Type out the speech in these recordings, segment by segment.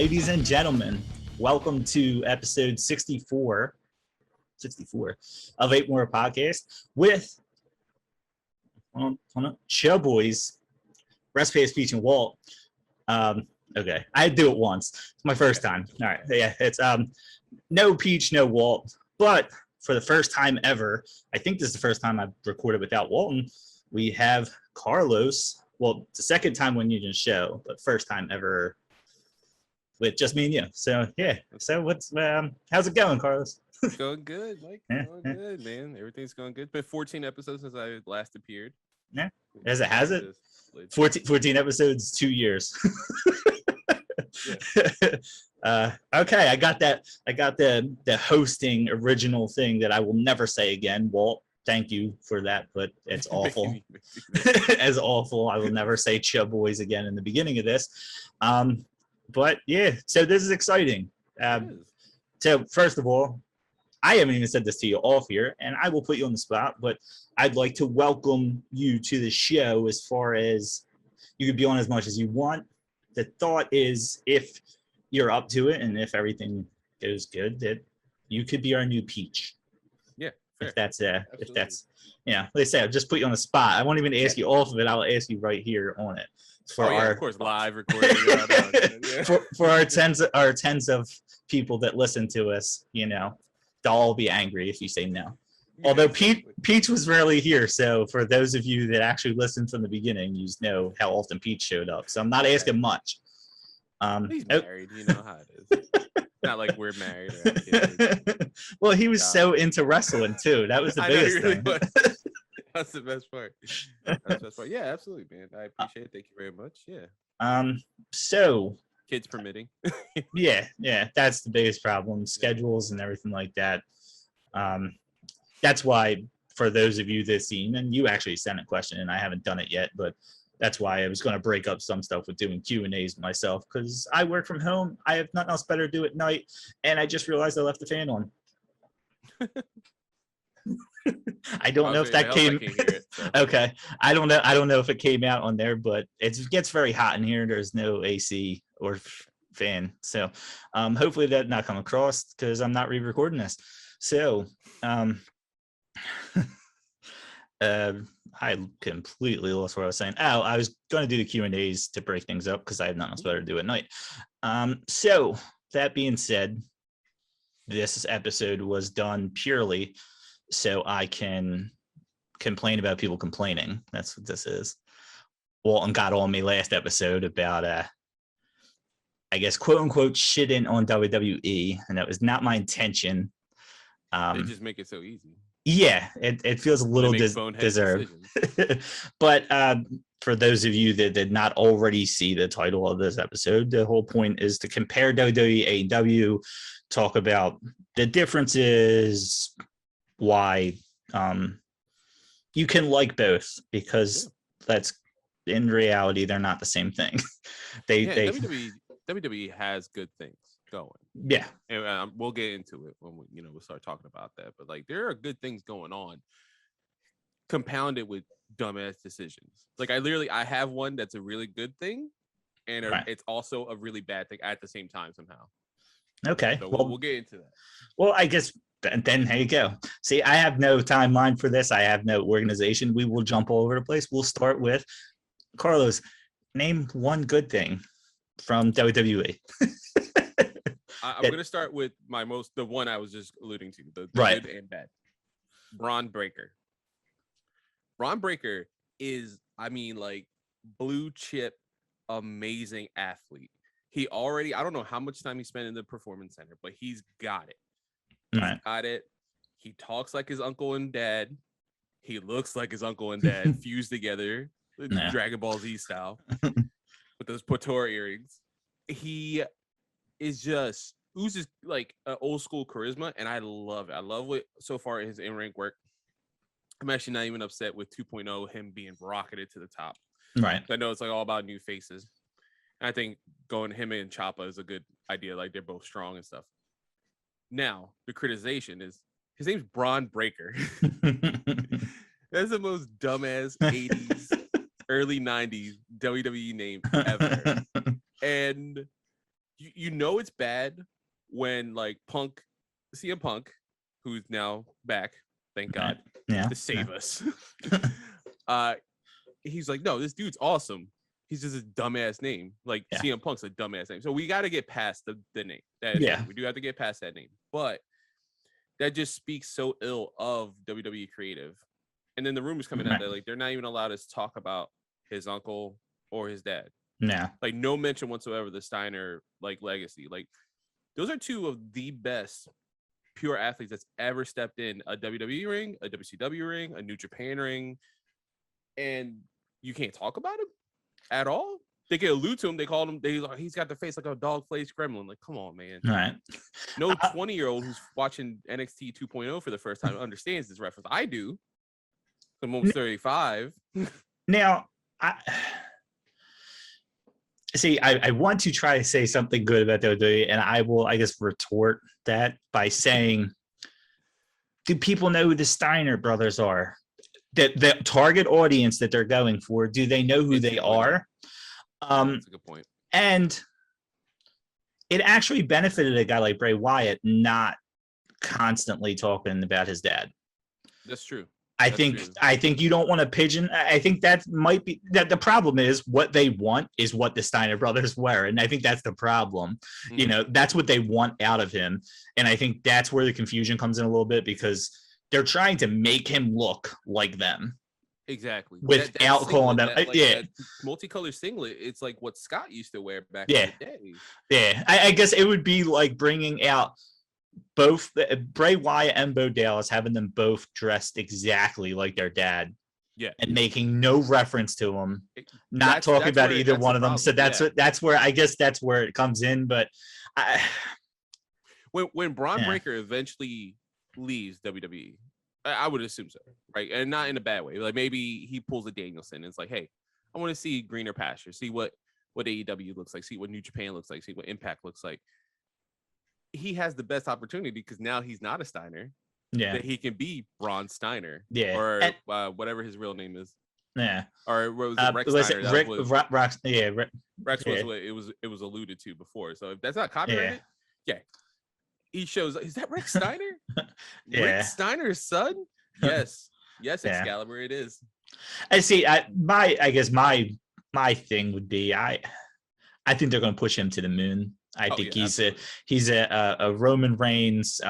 Ladies and gentlemen, welcome to episode 64 of Apron Work Podcast with Show Boys, Recipe Speech and Walt. Okay, I had to do it once. It's my first time. All right, yeah, it's no Peach, no Walt, but for the first time ever, I think this is the first time I've recorded without Walton. We have Carlos. Well, it's the second time when you didn't show, but first time ever with just me and you. So yeah. So what's how's it going, Carlos? It's going good, Mike. Going good, man. Everything's going good. It's been 14 episodes since I last appeared. Yeah. Has it? 14 episodes, 2 years. Okay, I got that. I got the hosting original thing that I will never say again. Walt, thank you for that, but it's awful. As awful. I will never say Chub Boys again in the beginning of this. But yeah, so this is exciting. So first of all, I haven't even said this to you off here, and I will put you on the spot, but I'd like to welcome you to the show. As far as you could be on as much as you want. The thought is, if you're up to it and if everything goes good, that you could be our new Peach. Yeah, fair. If that's like I say, I'll just put you on the spot. I won't even ask you off of it. I'll ask you right here on it. Of course, live recording. for our tens of people that listen to us, they'll all be angry if you say no. Yeah, although Peach was rarely here, so for those of you that actually listened from the beginning, you know how often Peach showed up. So I'm not asking much. He's married, you know how it is. Not like we're married. Or kids. Well, he was so into wrestling too. That was the biggest thing. That's the best part. That's the best part. Yeah, absolutely, man. I appreciate it. Thank you very much. Yeah. So kids permitting. yeah, that's the biggest problem. Schedules and everything like that. That's why, for those of you that seen, and you actually sent a question, and I haven't done it yet, but that's why I was going to break up some stuff with doing Q&As myself, because I work from home. I have nothing else better to do at night, and I just realized I left the fan on. I don't know if that came. Okay, I don't know if it came out on there, but it gets very hot in here. There's no AC or fan, so hopefully that not come across, because I'm not re-recording this. So I completely lost what I was saying. I was going to do the Q&As to break things up because I have nothing else better to do at night. So that being said, this episode was done purely so I can complain about people complaining. That's what this is. Walton got on me last episode about, I guess, quote unquote, shitting on WWE, and that was not my intention. They just make it so easy. Yeah, it feels a little deserved. But for those of you that did not already see the title of this episode, the whole point is to compare WWE, AEW, talk about the differences, why you can like both, because that's in reality they're not the same thing. WWE has good things going. Yeah, and we'll get into it when we'll start talking about that. But like, there are good things going on, compounded with dumbass decisions. Like, I have one that's a really good thing, and it's also a really bad thing at the same time somehow. Okay, so we'll get into that. Well, I guess then there you go. See, I have no timeline for this. I have no organization. We will jump all over the place. We'll start with Carlos. Name one good thing from WWE. I'm going to start with the one I was just alluding to, the good and bad. Braun Breaker. Braun Breaker is, like, blue chip, amazing athlete. I don't know how much time he spent in the performance center, but he's got it. Got it. He talks like his uncle and dad. He looks like his uncle and dad fused together, Dragon Ball Z style, with those Potor earrings. He is just oozes like an old school charisma, and I love it. I love what so far his in-ring work. I'm actually not even upset with 2.0, him being rocketed to the top. Right. I know it's like all about new faces. And I think going him and Ciampa is a good idea. Like, they're both strong and stuff. Now, the criticization is his name's Braun Breaker. That's the most dumbass 80s, early 90s WWE name ever. And you know it's bad when like CM Punk, who's now back, thank God, to save us. He's like, no, this dude's awesome. He's just a dumbass name. Like CM Punk's a dumbass name. So we got to get past the name. We do have to get past that name. But that just speaks so ill of WWE creative. And then the rumors coming out that like they're not even allowed to talk about his uncle or his dad. Yeah. Like no mention whatsoever of the Steiner like legacy. Like those are two of the best pure athletes that's ever stepped in a WWE ring, a WCW ring, a New Japan ring, and you can't talk about him at all. They can allude to him. They call him. He's got the face like a dog-faced gremlin. Like, come on, man. All right. No 20-year-old who's watching NXT 2.0 for the first time understands this reference. I do. I'm almost 35. Now, I want to try to say something good about WWE, and I will, I guess, retort that by saying, do people know who the Steiner brothers are? The target audience that they're going for, do they know who they are? That's a good point. And it actually benefited a guy like Bray Wyatt not constantly talking about his dad. That's true. I think you don't want to pigeon. I think that might be that the problem is what they want is what the Steiner brothers were. And I think that's the problem. Mm-hmm. You know, that's what they want out of him. And I think that's where the confusion comes in a little bit because they're trying to make him look like them. Exactly. Without calling them. That multicolored singlet. It's like what Scott used to wear back in the day. Yeah. I guess it would be like bringing out both Bray Wyatt and Bo Dallas, having them both dressed exactly like their dad. Yeah. And making no reference to them, not talking about either one of them. So that's where I guess that's where it comes in. But when Braun Breaker eventually leaves WWE, I would assume so, right? And not in a bad way. Like maybe he pulls a Danielson and it's like, hey, I want to see greener pasture, see what AEW looks like, see what New Japan looks like, see what Impact looks like. He has the best opportunity because now he's not a Steiner. Yeah, that he can be Braun Steiner. Yeah, or whatever his real name is. Yeah, or what was it, Rex Steiner? Rex was what it was alluded to before. So if that's not copyrighted, he shows. Is that Rex Steiner? Rick Steiner's son? Yes, Excalibur, it is. I see. I guess my thing would be I think they're going to push him to the moon. I think he's a Roman Reigns.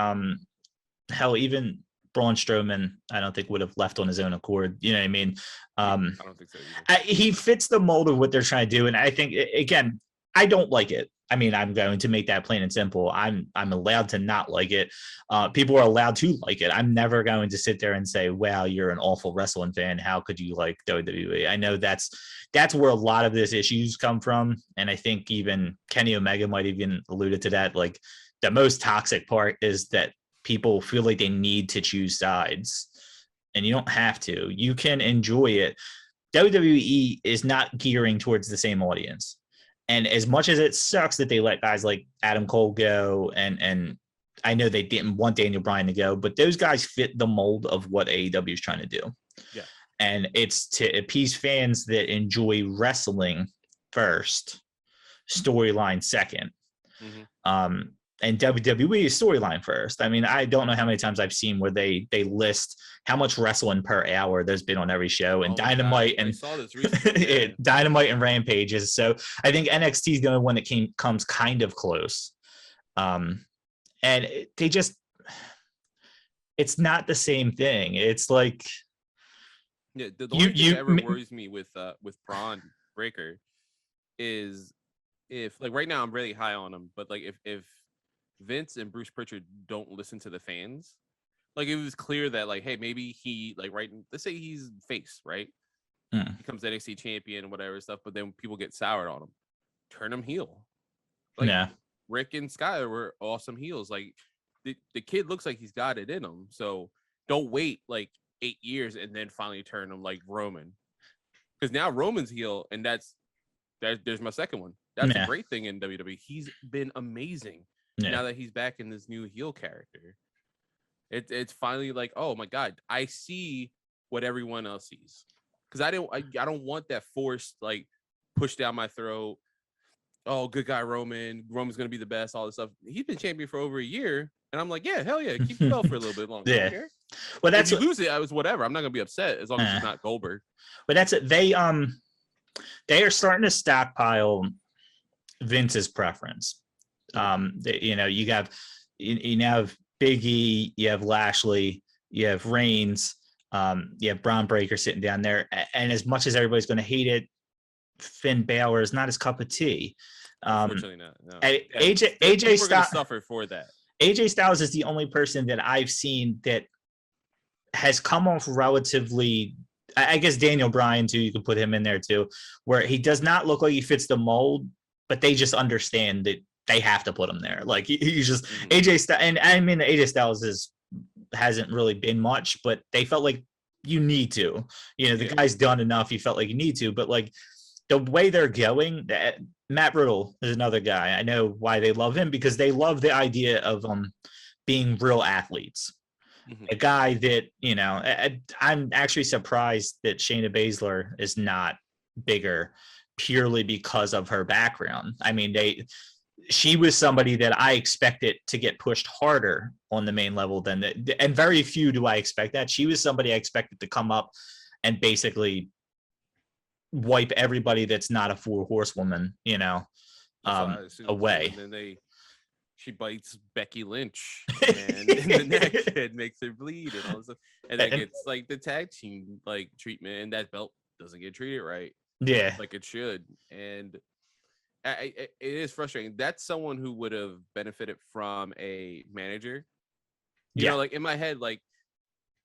Hell, even Braun Strowman, I don't think would have left on his own accord. You know what I mean? I don't think so either. He fits the mold of what they're trying to do, and I think again, I don't like it. I mean, I'm going to make that plain and simple. I'm allowed to not like it. People are allowed to like it. I'm never going to sit there and say, "Wow, you're an awful wrestling fan. How could you like WWE?" I know that's where a lot of this issues come from, and I think even Kenny Omega might even alluded to that. Like the most toxic part is that people feel like they need to choose sides, and you don't have to. You can enjoy it. WWE is not gearing towards the same audience. And as much as it sucks that they let guys like Adam Cole go, and I know they didn't want Daniel Bryan to go, but those guys fit the mold of what AEW is trying to do. Yeah. And it's to appease fans that enjoy wrestling first, storyline second. Mm-hmm. And WWE is storyline first. I mean, I don't know how many times I've seen where they list how much wrestling per hour there's been on every show, and Dynamite and Dynamite and Rampages. So I think NXT is the only one that comes kind of close. And they just, it's not the same thing. It's like, the only thing that ever worries me with Braun Breaker is if, like, right now I'm really high on him, but like if Vince and Bruce Pritchard don't listen to the fans, like it was clear that like, hey, maybe he like, right, let's say he's face, right? Becomes NXT champion and whatever stuff, but then people get soured on him. Turn him heel. Like Rick and Sky were awesome heels. Like the kid looks like he's got it in him. So don't wait like 8 years and then finally turn him like Roman. Because now Roman's heel, and there's my second one. That's a great thing in WWE. He's been amazing. Now that he's back in this new heel character, it's finally like, oh my God, I see what everyone else sees. Because I don't want that forced like push down my throat. oh, good guy Roman. Roman's gonna be the best. All this stuff. He's been champion for over a year, and I'm like, yeah, hell yeah, keep the belt for a little bit longer. Yeah. I don't care. Well, that's if you lose it, I was whatever. I'm not gonna be upset as long as it's not Goldberg. But that's it. They are starting to stockpile Vince's preference. You know, you have Big E, you have Lashley, you have Reigns, you have Braun Breaker sitting down there, and as much as everybody's going to hate it, Finn Balor is not his cup of tea. Unfortunately not. No. AJ Styles suffer for that. AJ Styles is the only person that I've seen that has come off relatively. I guess Daniel Bryan too. You can put him in there too, where he does not look like he fits the mold, but they just understand that they have to put him there. Like he's just AJ Styles, and I mean AJ Styles hasn't really been much, but they felt like you need to. You know, the guy's done enough. You felt like you need to, but like the way they're going, Matt Riddle is another guy. I know why they love him, because they love the idea of being real athletes. A guy that, you know, I'm actually surprised that Shayna Baszler is not bigger purely because of her background. I mean, she was somebody that I expected to get pushed harder on the main level than and very few do I expect that. She was somebody I expected to come up and basically wipe everybody that's not a 4-horsewoman, you know, away. And then she bites Becky Lynch and in the neck and makes her bleed and all this stuff. And then gets like the tag team like treatment, and that belt doesn't get treated right. Yeah, like it should. And it is frustrating. That's someone who would have benefited from a manager. You know, like in my head, like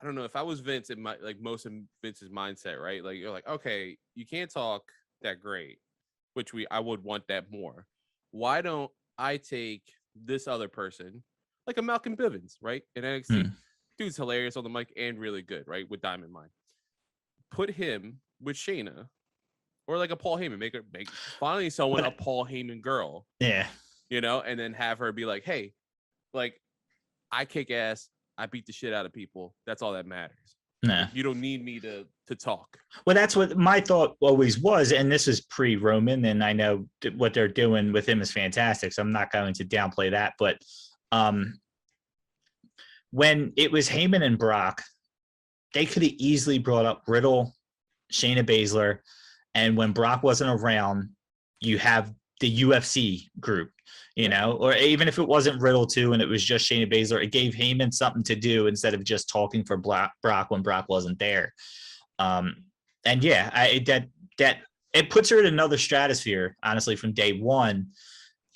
I don't know, if I was Vince, in my like most of Vince's mindset, right? Like you're like, okay, you can't talk that great, which I would want that more. Why don't I take this other person, like a Malcolm Bivens, right? In NXT, dude's hilarious on the mic and really good, right? With Diamond Mine. Put him with Shayna, or like a Paul Heyman, make finally someone a Paul Heyman girl. Yeah. You know, and then have her be like, hey, like I kick ass, I beat the shit out of people. That's all that matters. Nah. You don't need me to talk. Well, that's what my thought always was, and this is pre-Roman, and I know what they're doing with him is fantastic, so I'm not going to downplay that. But when it was Heyman and Brock, they could have easily brought up Riddle, Shayna Baszler, and when Brock wasn't around, you have the UFC group, you know, or even if it wasn't Riddle too, and it was just Shayna Baszler, it gave Heyman something to do instead of just talking for Brock when Brock wasn't there. And yeah, that it puts her in another stratosphere, honestly, from day one.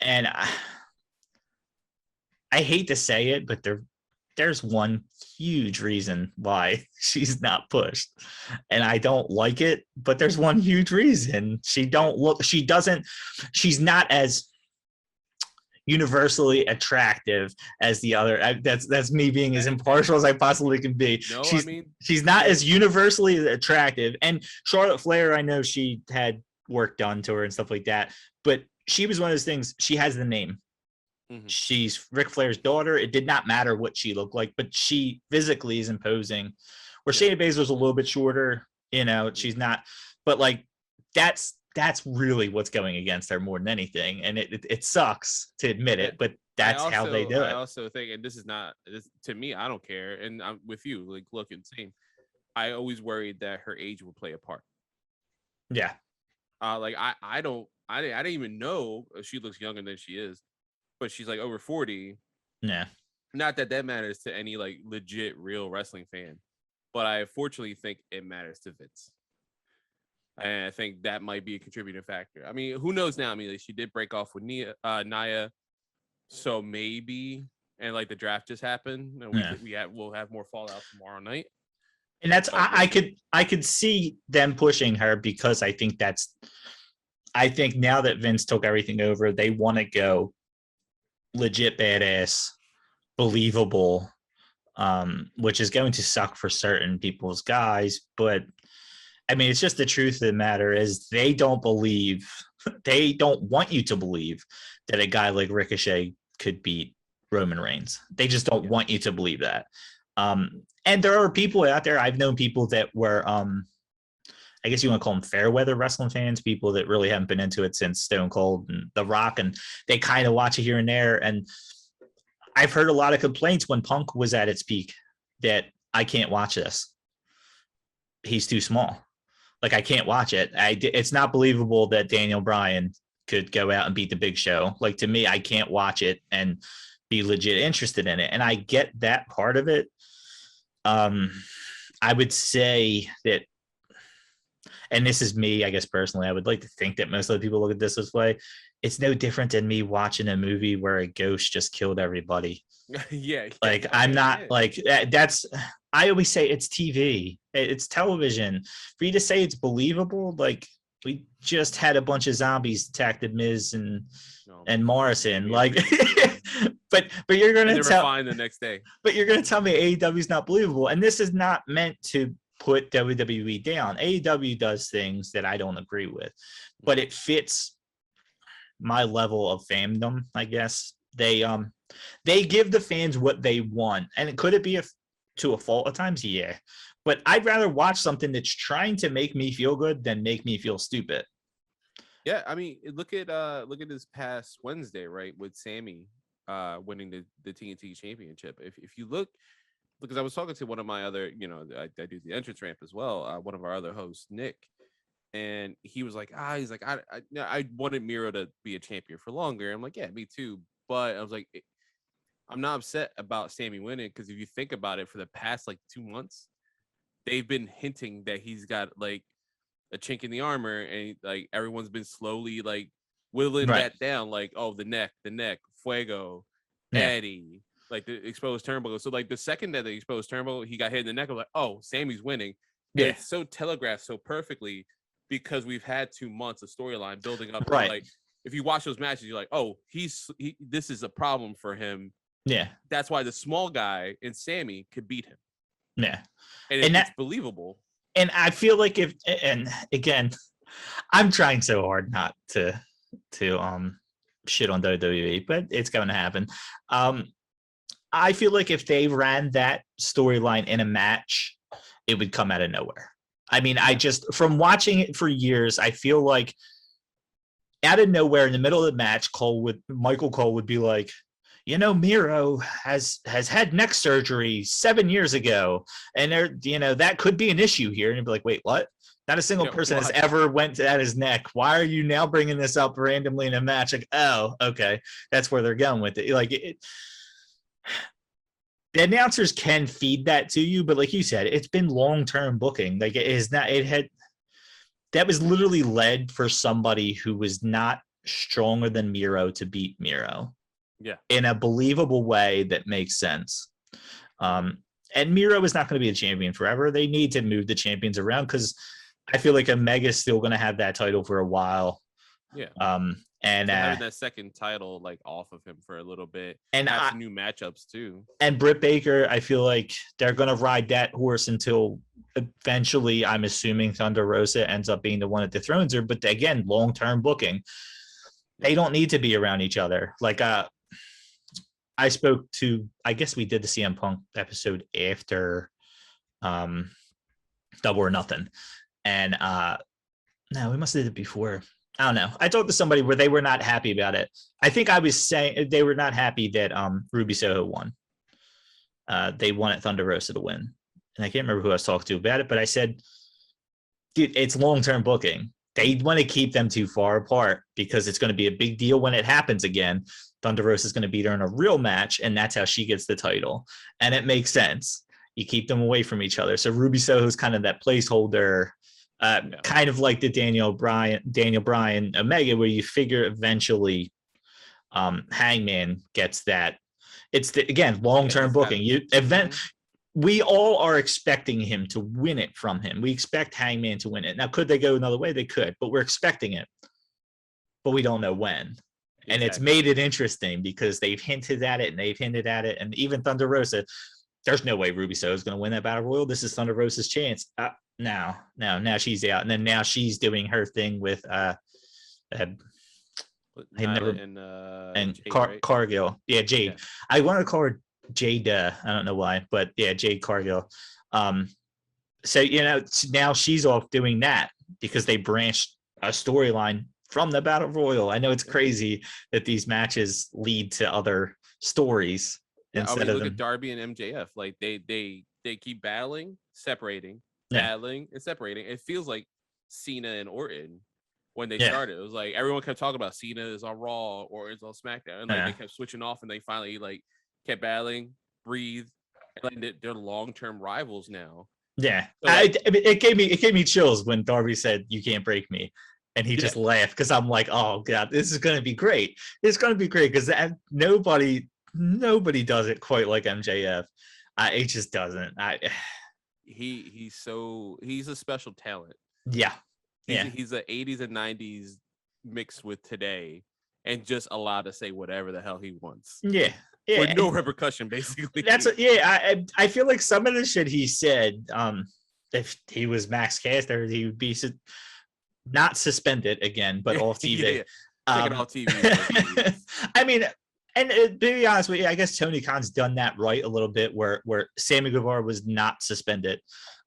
And I hate to say it, but there's one huge reason why she's not pushed, and I don't like it, but there's one huge reason. She's not as universally attractive as the other. That's me being as impartial as I possibly can be. No, she's not as universally attractive. And Charlotte Flair, I know she had work done to her and stuff like that, but she was one of those things. She has the name. She's Ric Flair's daughter. It did not matter what she looked like, but she physically is imposing. Where Shayna Baszler's a little bit shorter, you know, she's not. But like that's really what's going against her more than anything, and it sucks to admit it, but that's how they do it. I also think, and this to me, I don't care, and I'm with you. Like, look, insane. I always worried that her age would play a part. Yeah. Like I didn't even know she looks younger than she is. But she's like over 40. Yeah. Not that matters to any like legit real wrestling fan, but I fortunately think it matters to Vince. And I think that might be a contributing factor. I mean, who knows now? I mean, like, she did break off with Nia, so maybe, and like the draft just happened, and we'll have more fallout tomorrow night. And that's I could see them pushing her, because I think now that Vince took everything over, they want to go legit badass, believable, which is going to suck for certain people's guys. But I mean, it's just the truth of the matter is they don't want you to believe that a guy like Ricochet could beat Roman Reigns. They just don't want you to believe that. And there are people out there, I've known people that were I guess you want to call them fair weather wrestling fans, people that really haven't been into it since Stone Cold and The Rock, and they kind of watch it here and there. And I've heard a lot of complaints when Punk was at its peak that I can't watch this. He's too small. Like, I can't watch it. It's not believable that Daniel Bryan could go out and beat the Big Show. Like, to me, I can't watch it and be legit interested in it. And I get that part of it. I would say that, and this is me, I guess, personally, I would like to think that most of the people look at this way. It's no different than me watching a movie where a ghost just killed everybody. Yeah. Like, I'm not like that's, I always say it's TV, it's television. For you to say it's believable, like, we just had a bunch of zombies attack the Miz and Morrison, like, but you're gonna tell fine the next day. But you're gonna tell me AEW is not believable, and this is not meant to put WWE down. AEW does things that I don't agree with, but it fits my level of fandom, I guess. They give the fans what they want, and could it be to a fault at times? Yeah, but I'd rather watch something that's trying to make me feel good than make me feel stupid. Yeah, I mean, look at this past Wednesday, right, with Sammy winning the TNT Championship. If you look, because I was talking to one of my other, I do the entrance ramp as well, one of our other hosts, Nick, and he was like, I wanted Miro to be a champion for longer. I'm like, yeah, me too. But I was like, I'm not upset about Sammy winning, because if you think about it, for the past like 2 months, they've been hinting that he's got like a chink in the armor, and like everyone's been slowly like whittling that down, like, oh, the neck, Fuego, Eddie, like the exposed turnbuckle. So like the second that the exposed turnbuckle, he got hit in the neck, I was like, oh, Sammy's winning. Yeah. And it's so telegraphed so perfectly, because we've had 2 months of storyline building up. Right. Like, if you watch those matches, you're like, oh, this is a problem for him. Yeah. That's why the small guy in Sammy could beat him. Yeah. And that's believable. And I feel like and again, I'm trying so hard not to shit on WWE, but it's going to happen. I feel like if they ran that storyline in a match, it would come out of nowhere. I mean, from watching it for years, I feel like out of nowhere in the middle of the match, Michael Cole would be like, Miro has had neck surgery 7 years ago, and that could be an issue here. And you'd be like, wait, what? Not a single person has ever went at his neck. Why are you now bringing this up randomly in a match? Like, oh, okay, that's where they're going with it. Like, the announcers can feed that to you, but like you said, it's been long-term booking. Like, it is not. That was literally led for somebody who was not stronger than Miro to beat Miro. Yeah. In a believable way that makes sense. And Miro is not going to be a champion forever. They need to move the champions around, because I feel like Omega's still going to have that title for a while. Yeah. And having that second title like off of him for a little bit, and have some new matchups too. And Britt Baker, I feel like they're going to ride that horse until eventually, I'm assuming, Thunder Rosa ends up being the one that dethrones her. But again, long-term booking, they don't need to be around each other. Like, I spoke to, I guess we did the CM Punk episode after Double or Nothing. And no, we must have did it before. I don't know. I talked to somebody where they were not happy about it. I think I was saying they were not happy that Ruby Soho won. They wanted Thunder Rosa to win. And I can't remember who I was talking to about it, but I said, dude, it's long-term booking. They want to keep them too far apart, because it's going to be a big deal when it happens again. Thunder Rosa is going to beat her in a real match, and that's how she gets the title. And it makes sense. You keep them away from each other. So Ruby Soho is kind of that placeholder, kind of like the Daniel Bryan Omega, where you figure eventually Hangman gets that. It's again long-term booking. We all are expecting him to win it from him. We expect Hangman to win it. Now, could they go another way? They could, but we're expecting it. But we don't know when. And it's made it interesting, because they've hinted at it, and even Thunder Rosa, there's no way Ruby Soho is going to win that Battle Royal. This is Thunder Rosa's chance. Now she's out, and then now she's doing her thing with Cargill. Yeah, Jade. Yeah. I want to call her Jade. I don't know why, but yeah, Jade Cargill. So, now she's off doing that because they branched a storyline from the Battle Royal. I know it's crazy that these matches lead to other stories instead of look them. at Darby and MJF. Like they keep battling, separating, Yeah. battling and separating. It feels like Cena and Orton when they Yeah. started. It was like everyone kept talking about Cena is on Raw or is on SmackDown, and like they kept switching off, and they finally like kept battling, breathe, and like they're long-term rivals now. Yeah, So, like, it gave me chills when Darby said, "You can't break me," and he just laughed because I'm like, "Oh God, this is gonna be great. It's gonna be great," because nobody does it quite like MJF. It just doesn't. he's a special talent. Yeah, He's the 80s and 90s mixed with today, and just allowed to say whatever the hell he wants. Yeah. With no repercussion, basically. I feel like some of the shit he said, if he was Max Caster, he would be not suspended again, but off TV. Taken off TV. I mean, and to be honest with you, I guess Tony Khan's done that right a little bit, where Sammy Guevara was not suspended.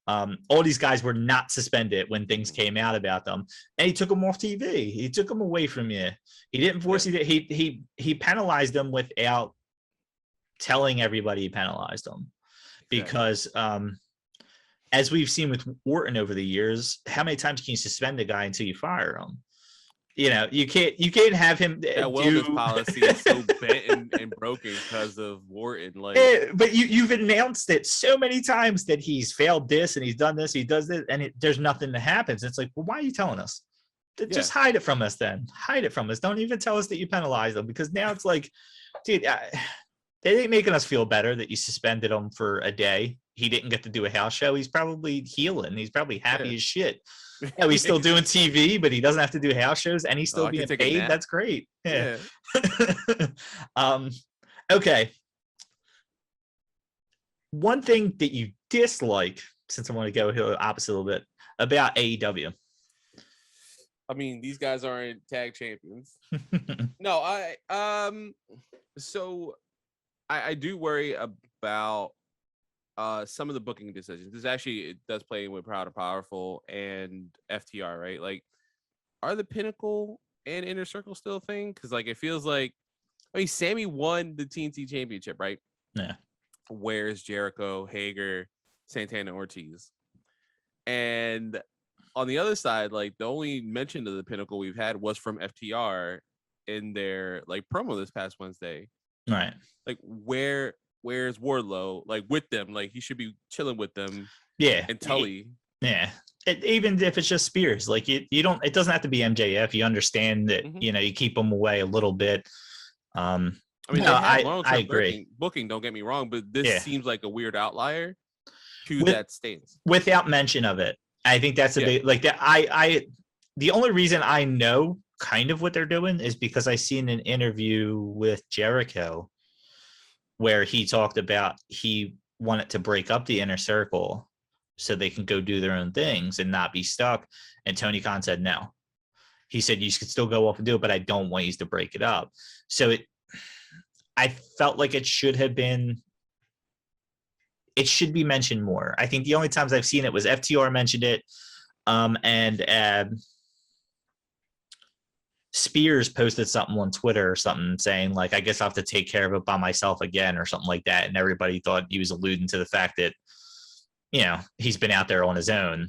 All these guys were not suspended when things came out about them, and he took them off TV. He took them away from you. He didn't force you. He penalized them without telling everybody he penalized them, because as we've seen with Orton over the years, how many times can you suspend a guy until you fire him? You can't have him. That wellness policy is so bent and broken because of Orton. Like, but you've announced it so many times that he's failed this and he's done this, he does this, and there's nothing that happens. It's like, well, why are you telling us? Just hide it from us then. Hide it from us. Don't even tell us that you penalized them, because now it's like, dude, they ain't making us feel better that you suspended him for a day. He didn't get to do a house show. He's probably healing. He's probably happy as shit. He's still doing TV, but he doesn't have to do house shows, and he's still being paid. That's great. Yeah. Okay. One thing that you dislike, since I want to go here opposite a little bit, about AEW. I mean, these guys aren't tag champions. No, I do worry about some of the booking decisions. This actually, it does play with Proud and Powerful and FTR, right? Like, are the Pinnacle and Inner Circle still a thing? Because like, it feels like, I mean, Sammy won the TNT Championship, right? Yeah. Where's Jericho, Hager, Santana, Ortiz? And on the other side, like, the only mention of the Pinnacle we've had was from FTR in their like promo this past Wednesday. Right. Like, where's Wardlow? Like, with them, like, he should be chilling with them. Yeah. And Tully. Yeah. Even if it's just Spears, like you don't. It doesn't have to be MJF. You understand that you keep them away a little bit. I mean, no, I agree. Booking, don't get me wrong, but this seems like a weird outlier to that stance. Without mention of it, I think that's a big like that. The only reason I know kind of what they're doing is because I seen an interview with Jericho where he talked about he wanted to break up the Inner Circle so they can go do their own things and not be stuck. And Tony Khan said no. He said, you could still go off and do it, but I don't want you to break it up. So I felt like it should be mentioned more. I think the only times I've seen it was FTR mentioned it, and Spears posted something on Twitter or something saying like, I guess I'll have to take care of it by myself again or something like that. And everybody thought he was alluding to the fact that, he's been out there on his own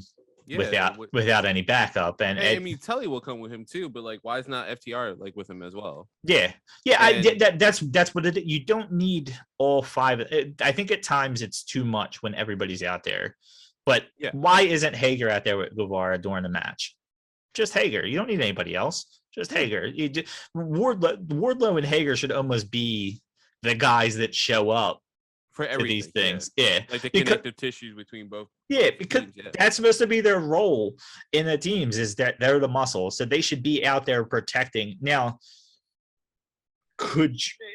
without any backup. And I mean, Tully will come with him too, but like, why is not FTR like with him as well? Yeah. That's what it is. You don't need all five. I think at times it's too much when everybody's out there. But why isn't Hager out there with Guevara during the match? Just Hager. You don't need anybody else. Just Hager. Wardlow and Hager should almost be the guys that show up for these things. Yeah. Like the connective tissues between both. Yeah, because that's supposed to be their role in the teams, is that they're the muscle. So they should be out there protecting. Now,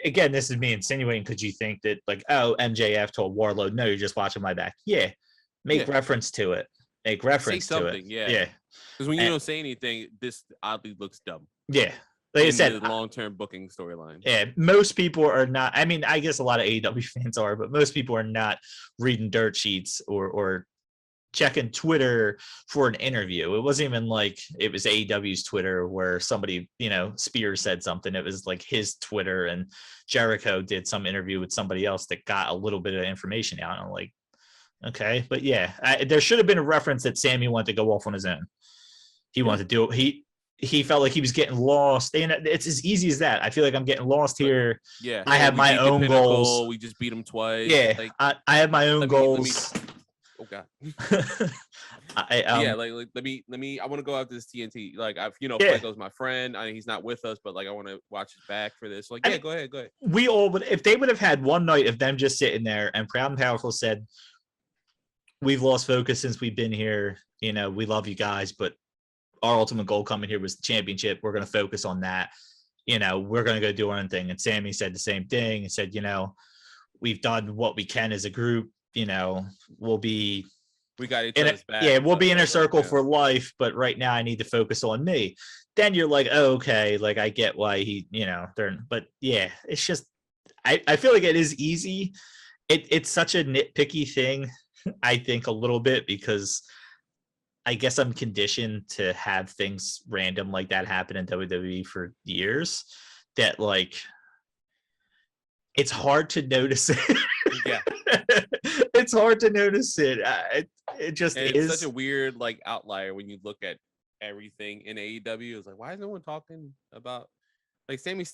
again, this is me insinuating, could you think that like, oh, MJF told Wardlow, no, you're just watching my back? Yeah. Make reference to it. Make reference say something, to it. Yeah. Because when you don't say anything, this oddly looks dumb. Yeah. Like I said, long-term booking storyline. Yeah, most people are not. I mean, I guess a lot of AEW fans are, but most people are not reading dirt sheets or checking Twitter for an interview. It wasn't even like it was AEW's Twitter where somebody, Spears said something. It was like his Twitter, and Jericho did some interview with somebody else that got a little bit of information out. And I'm like, okay, but yeah, there should have been a reference that Sammy wanted to go off on his own. He wanted to do it. He felt like he was getting lost, and it's as easy as that. I feel like I'm getting lost here. Yeah, I have my own goals. We just beat him twice. Yeah, like, I have my own goals. Oh God. Yeah, let me. I want to go after this TNT. Like, Fuego's my friend. He's not with us, but like, I want to watch his back for this. Like, go ahead. We all would, if they would have had one night of them just sitting there, and Proud and Powerful said, "We've lost focus since we've been here. We love you guys, but our ultimate goal coming here was the championship. We're going to focus on that. We're going to go do our own thing." And Sammy said the same thing and said, we've done what we can as a group. We got each other's back. Yeah, we'll be in a circle for life, but right now I need to focus on me. Then you're like, oh, okay, like I get why but yeah, it's just, I feel like it is easy. It's such a nitpicky thing, I think, a little bit, because I guess I'm conditioned to have things random like that happen in WWE for years, that like it's hard to notice it. Yeah. It's hard to notice it. It just is such a weird like outlier when you look at everything in AEW. It's like, why is no one talking about like Sammy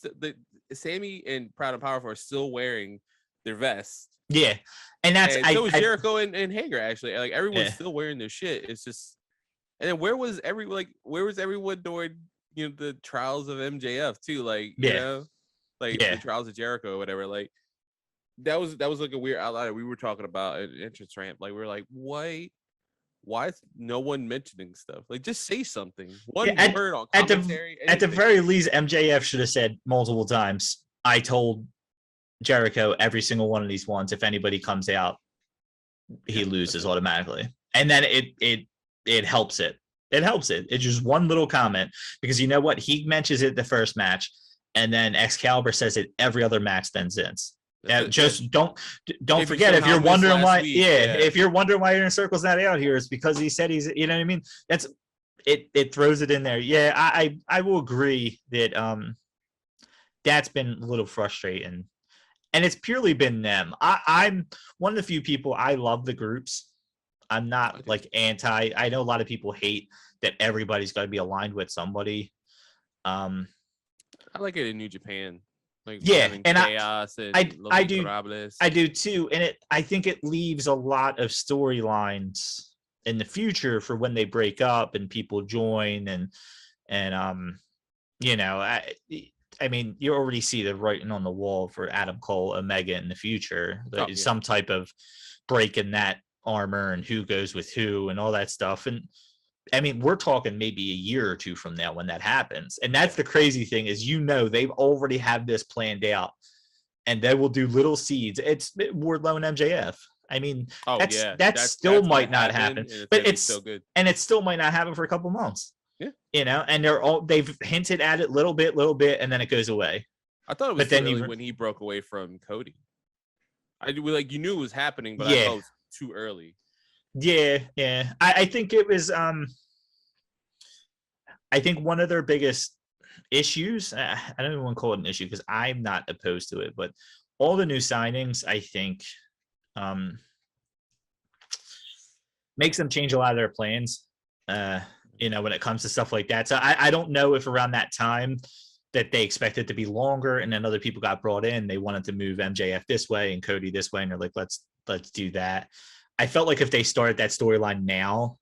and Proud and Powerful are still wearing their vests. Yeah. And that's so was Jericho and Hager, actually. Like everyone's still wearing their shit. It's just, and then where was everyone during the trials of MJF too? Like the trials of Jericho or whatever. Like that was like a weird outlier we were talking about at Entrance Ramp. Like we were like, why is no one mentioning stuff? Like just say something. One word on commentary. At the very least, MJF should have said multiple times, I told Jericho every single one of these ones, if anybody comes out, he loses automatically. And then it helps it. It helps it. It's just one little comment, because you know what? He mentions it the first match, and then Excalibur says it every other match then since. Just don't forget, if you're wondering why, if you're wondering why Inner Circle's not out here, it's because he said he's, you know what I mean? That's it throws it in there. Yeah, I will agree that that's been a little frustrating. And it's purely been them. I'm one of the few people, I love the groups. I'm not like anti. I know a lot of people hate that everybody's got to be aligned with somebody. I like it in New Japan. Like and Chaos I do too. And I think it leaves a lot of storylines in the future for when they break up and people join and I mean, you already see the writing on the wall for Adam Cole, Omega in the future. Some type of break in that armor and who goes with who and all that stuff. And I mean, we're talking maybe a year or two from now when that happens. And that's the crazy thing is, they've already have this planned out, and they will do little seeds. It's Wardlow and MJF. I mean, that still might not happen, but it's still good. And it still might not happen for a couple months. Yeah. And they've hinted at it little bit, and then it goes away. I thought it was too early when he broke away from Cody. You knew it was happening, but I thought it was too early. Yeah. I think it was I think one of their biggest issues, I don't even want to call it an issue because I'm not opposed to it, but all the new signings, I think, makes them change a lot of their plans. When it comes to stuff like that. So I don't know if around that time that they expected it to be longer, and then other people got brought in, they wanted to move MJF this way and Cody this way, and they're like, let's do that. I felt like if they started that storyline now,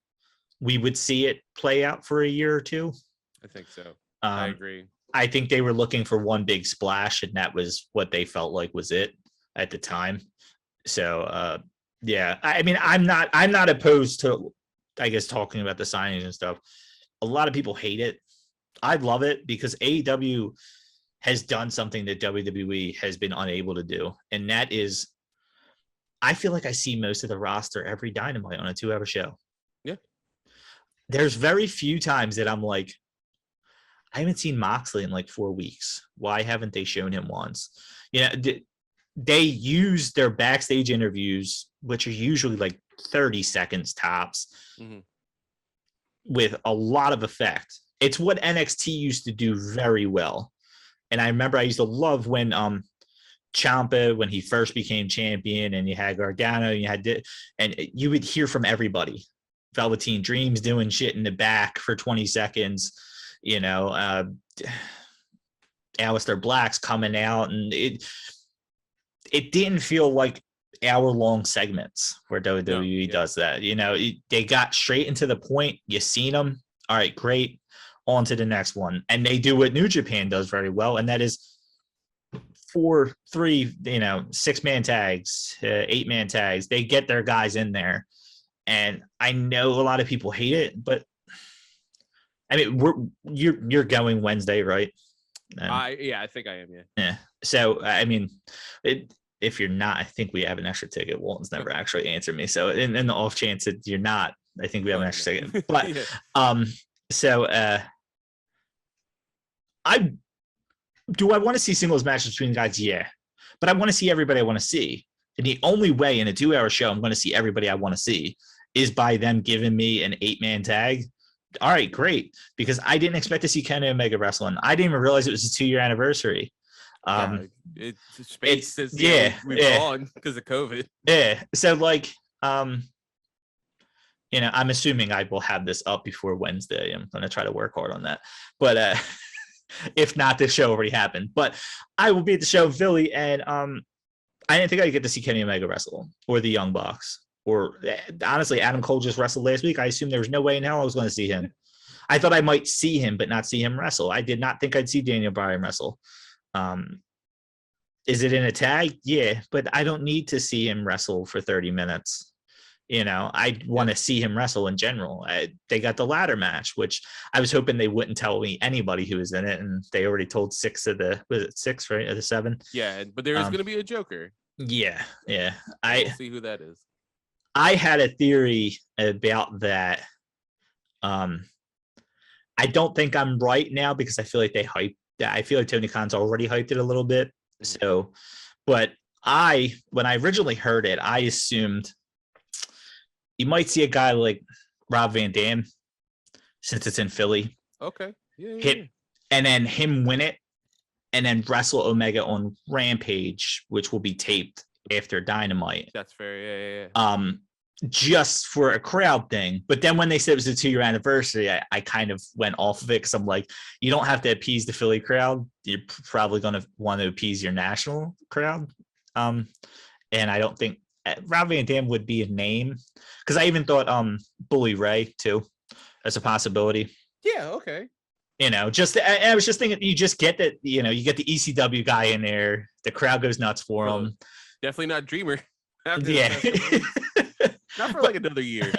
we would see it play out for a year or two. I think so. I agree. I think they were looking for one big splash, and that was what they felt like was it at the time. So I mean, I'm not opposed to, I guess, talking about the signings and stuff. A lot of people hate it. I love it because AEW has done something that WWE has been unable to do. And that is, I feel like I see most of the roster every Dynamite on a 2-hour show. Yeah. There's very few times that I'm like, I haven't seen Moxley in like 4 weeks. Why haven't they shown him once? they use their backstage interviews, which are usually like 30 seconds tops, with a lot of effect. It's what NXT used to do very well. And I remember I used to love when Ciampa, when he first became champion, and you had Gargano, and you would hear from everybody. Velveteen Dreams doing shit in the back for 20 seconds, Aleister Black's coming out, and it didn't feel like hour-long segments where WWE does that. They got straight into the point. You seen them. All right, great. On to the next one. And they do what New Japan does very well, and that is 4, 3, 6-man tags, 8-man tags. They get their guys in there. And I know a lot of people hate it, but I mean, you're going Wednesday, right? I think I am. Yeah. So I mean, if you're not, I think we have an extra ticket. Walton's never actually answered me. So in the off chance that you're not, I think we have an extra ticket. But I want to see singles matches between guys? Yeah, but I want to see everybody I want to see. And the only way in a 2-hour show I'm going to see everybody I want to see is by them giving me an 8-man tag. All right, great. Because I didn't expect to see Kenny Omega wrestling. I didn't even realize it was his 2-year anniversary. We've gone because of COVID. Yeah. So I'm assuming I will have this up before Wednesday. I'm going to try to work hard on that. But if not, this show already happened. But I will be at the show in Philly, and I didn't think I'd get to see Kenny Omega wrestle or the Young Bucks. Or honestly, Adam Cole just wrestled last week. I assumed there was no way in hell I was going to see him. I thought I might see him, but not see him wrestle. I did not think I'd see Daniel Bryan wrestle. Is it in a tag? Yeah, but I don't need to see him wrestle for 30 minutes. I want to see him wrestle in general. They got the ladder match, which I was hoping they wouldn't tell me anybody who was in it, and they already told 6 of the 6, right, of the 7. Yeah, but there is going to be a Joker. Yeah. We'll see who that is. I had a theory about that. I don't think I'm right now because I feel like they hyped that. I feel like Tony Khan's already hyped it a little bit. So, but when I originally heard it, I assumed you might see a guy like Rob Van Dam, since it's in Philly. Okay. Yeah. Hit, and then him win it, and then wrestle Omega on Rampage, which will be taped after Dynamite. That's fair. Yeah. Just for a crowd thing. But then when they said it was a 2-year anniversary, I kind of went off of it because I'm like, you don't have to appease the Philly crowd. You're probably going to want to appease your national crowd. And I don't think Rob Van Dam would be a name, because I even thought Bully Ray too as a possibility. Yeah. Okay. I was just thinking, you just get that, you get the ECW guy in there, the crowd goes nuts for him. Definitely not Dreamer. Yeah. Not for like another year.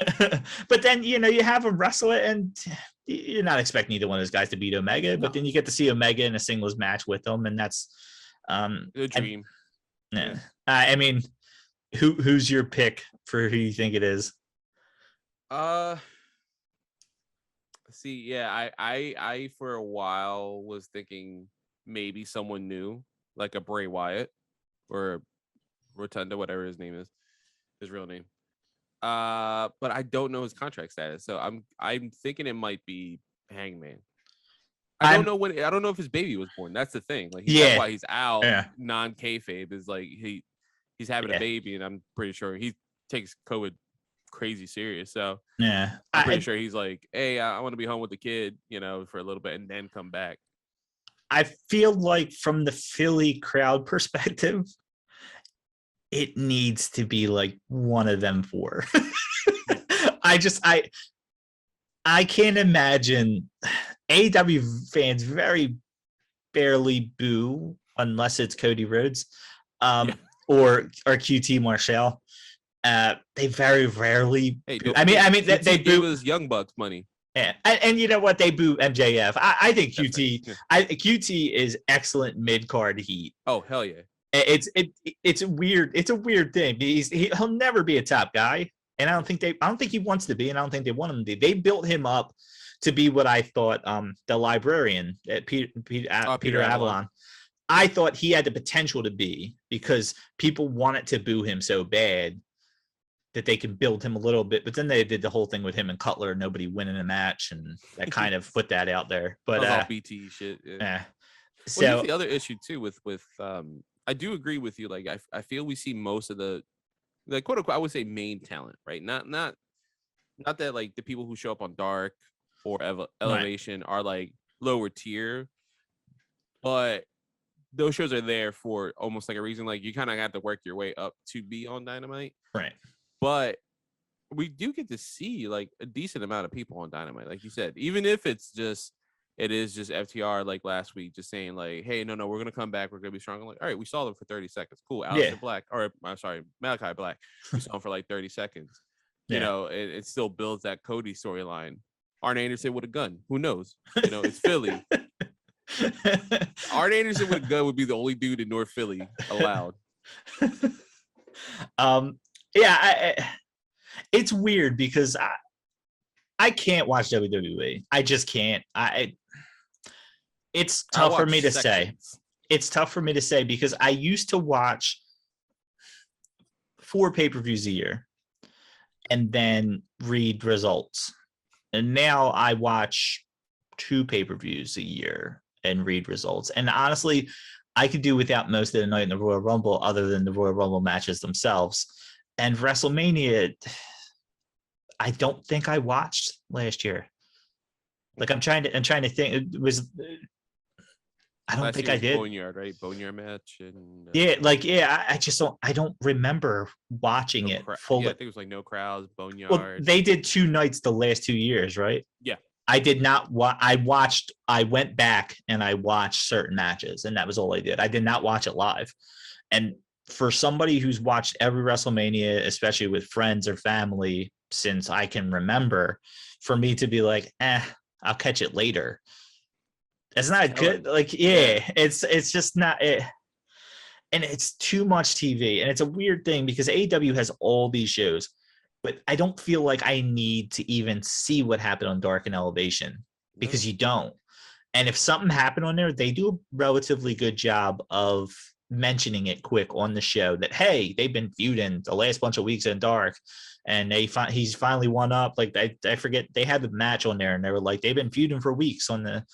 But then, you have him wrestle it, and you're not expecting either one of those guys to beat Omega, but then you get to see Omega in a singles match with them, and that's the dream. Yeah. I mean, who's your pick for who you think it is? See, yeah, I for a while was thinking maybe someone new, like a Bray Wyatt or Rotunda, whatever his name is, his real name. But I don't know his contract status, so I'm thinking it might be Hangman. I don't know if his baby was born. That's the thing. Like, that's why he's out. Yeah. Non-kayfabe is like he's having a baby, and I'm pretty sure he takes COVID crazy serious. So yeah, I'm pretty sure he's like, hey, I want to be home with the kid, for a little bit, and then come back. I feel like from the Philly crowd perspective, it needs to be like one of them 4. I can't imagine. AEW fans very barely boo unless it's Cody Rhodes or QT Marshall. They very rarely boo. I mean they boo us Young Bucks money. Yeah, and you know what? They boo MJF. I think QT. QT is excellent mid-card heat. Oh hell yeah! It's weird. It's a weird thing. He'll never be a top guy, and I don't think he wants to be, and I don't think they want him to be. They built him up to be what I thought the librarian at Peter Avalon. I thought he had the potential to be, because people wanted to boo him so bad that they could build him a little bit. But then they did the whole thing with him and Cutler, nobody winning a match, and that kind of put that out there. But that was all BT shit. Yeah. So well, here's the other issue too with I do agree with you. Like I feel we see most of the, like, quote unquote, I would say main talent, right? Not that like the people who show up on Dark or Elevation are like lower tier, but those shows are there for almost like a reason. Like you kind of have to work your way up to be on Dynamite, right? But we do get to see like a decent amount of people on Dynamite, like you said, even if it is just FTR like last week, just saying like, hey, no, we're gonna come back, we're gonna be strong. I'm like, all right, we saw them for 30 seconds, cool. Aleister Black, or I'm sorry, Malachi Black, we saw him for like 30 seconds. You know, it still builds that Cody storyline. Arn Anderson with a gun, who knows? You know, it's Philly. Arn Anderson with a gun would be the only dude in North Philly allowed. It's weird because I can't watch WWE. I just can't. It's tough for me to say. It's tough for me to say because I used to watch 4 pay-per-views a year and then read results. And now I watch 2 pay-per-views a year and read results. And honestly, I could do without most of the night in the Royal Rumble other than the Royal Rumble matches themselves. And WrestleMania, I don't think I watched last year. Like I'm trying to think. It was. I don't think I did. Boneyard, right? Boneyard match and I just don't. I don't remember watching it fully. Yeah, I think it was like No Crowds, Boneyard. Well, they did 2 nights the last 2 years, right? Yeah. I did not. I went back and I watched certain matches, and that was all I did. I did not watch it live. And for somebody who's watched every WrestleMania, especially with friends or family since I can remember, for me to be like, I'll catch it later. It's not good. Like, it's just not it. And it's too much TV. And it's a weird thing because AEW has all these shows, but I don't feel like I need to even see what happened on Dark and Elevation because you don't. And if something happened on there, they do a relatively good job of mentioning it quick on the show that, hey, they've been feuding the last bunch of weeks in Dark and he's finally won up. Like I forget, they had the match on there and they were like, they've been feuding for weeks on the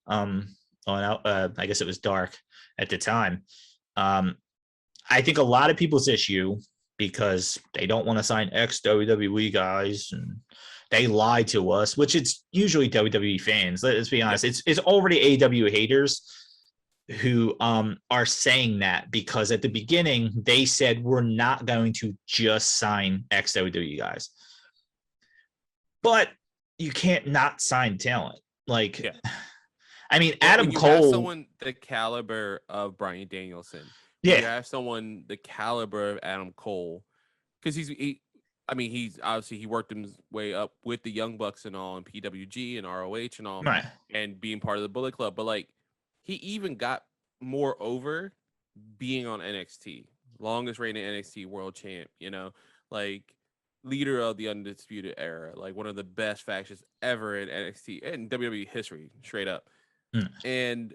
I guess it was Dark at the time. I think a lot of people's issue, because they don't want to sign ex-WWE guys and they lie to us, which it's usually WWE fans. Let's be honest. It's already AEW haters who are saying that because at the beginning they said we're not going to just sign ex-WWE guys. But you can't not sign talent. Like, I mean, Adam Cole. Have someone the caliber of Bryan Danielson. You have someone the caliber of Adam Cole, because he's obviously he worked his way up with the Young Bucks and all, and PWG and ROH and all, right, and being part of the Bullet Club. But like, he even got more over being on NXT, longest reigning NXT world champ. You know, like leader of the Undisputed Era, like one of the best factions ever in NXT and WWE history, straight up. And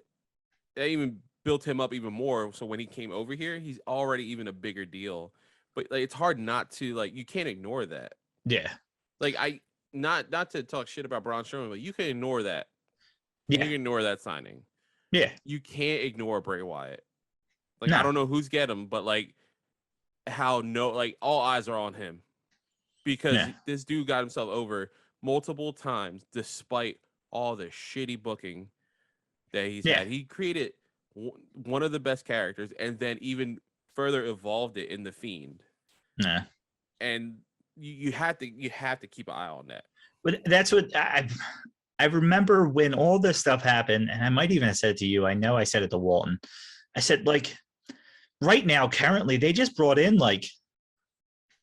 they even built him up even more. So when he came over here, he's already even a bigger deal. But like, it's hard not to, like, you can't ignore that. Yeah. Like, not to talk shit about Braun Strowman, but you can ignore that. Yeah. You can ignore that signing. Yeah. You can't ignore Bray Wyatt. Like, No. I don't know who's get him, but like all eyes are on him. Because this dude got himself over multiple times despite all the shitty booking that he's had. He created one of the best characters and then even further evolved it in The Fiend. And you have to keep an eye on that. But that's what I remember when all this stuff happened, and I might even have said it to you. I know I said it to Walton. I said, like, right now, currently, they just brought in like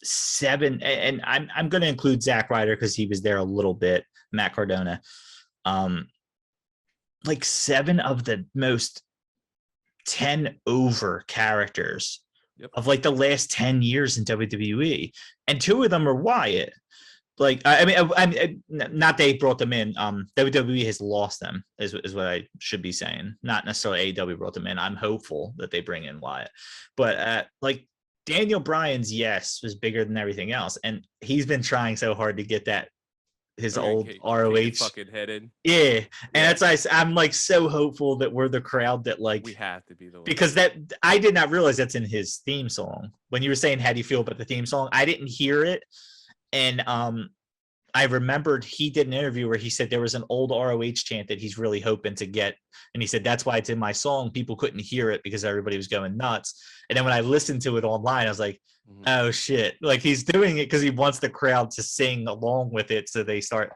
7, and I'm going to include Zack Ryder because he was there a little bit, Matt Cardona. Like 7 of the most 10 over characters of like the last 10 years in WWE. And 2 of them are Wyatt. like I mean, not they brought them in. WWE has lost them, is what I should be saying. Not necessarily AEW brought them in. I'm hopeful that they bring in Wyatt, but like Daniel Bryan's yes was bigger than everything else, and he's been trying so hard to get that his old ROH fucking headed. Yeah, and that's why I'm like so hopeful that we're the crowd that like we have to be the one. Because that I did not realize that's in his theme song. When you were saying how do you feel about the theme song, I didn't hear it. And I remembered he did an interview where he said there was an old ROH chant that he's really hoping to get. And he said, that's why it's in my song. People couldn't hear it because everybody was going nuts. And then when I listened to it online, I was like, oh shit. Like he's doing it because he wants the crowd to sing along with it. So they start,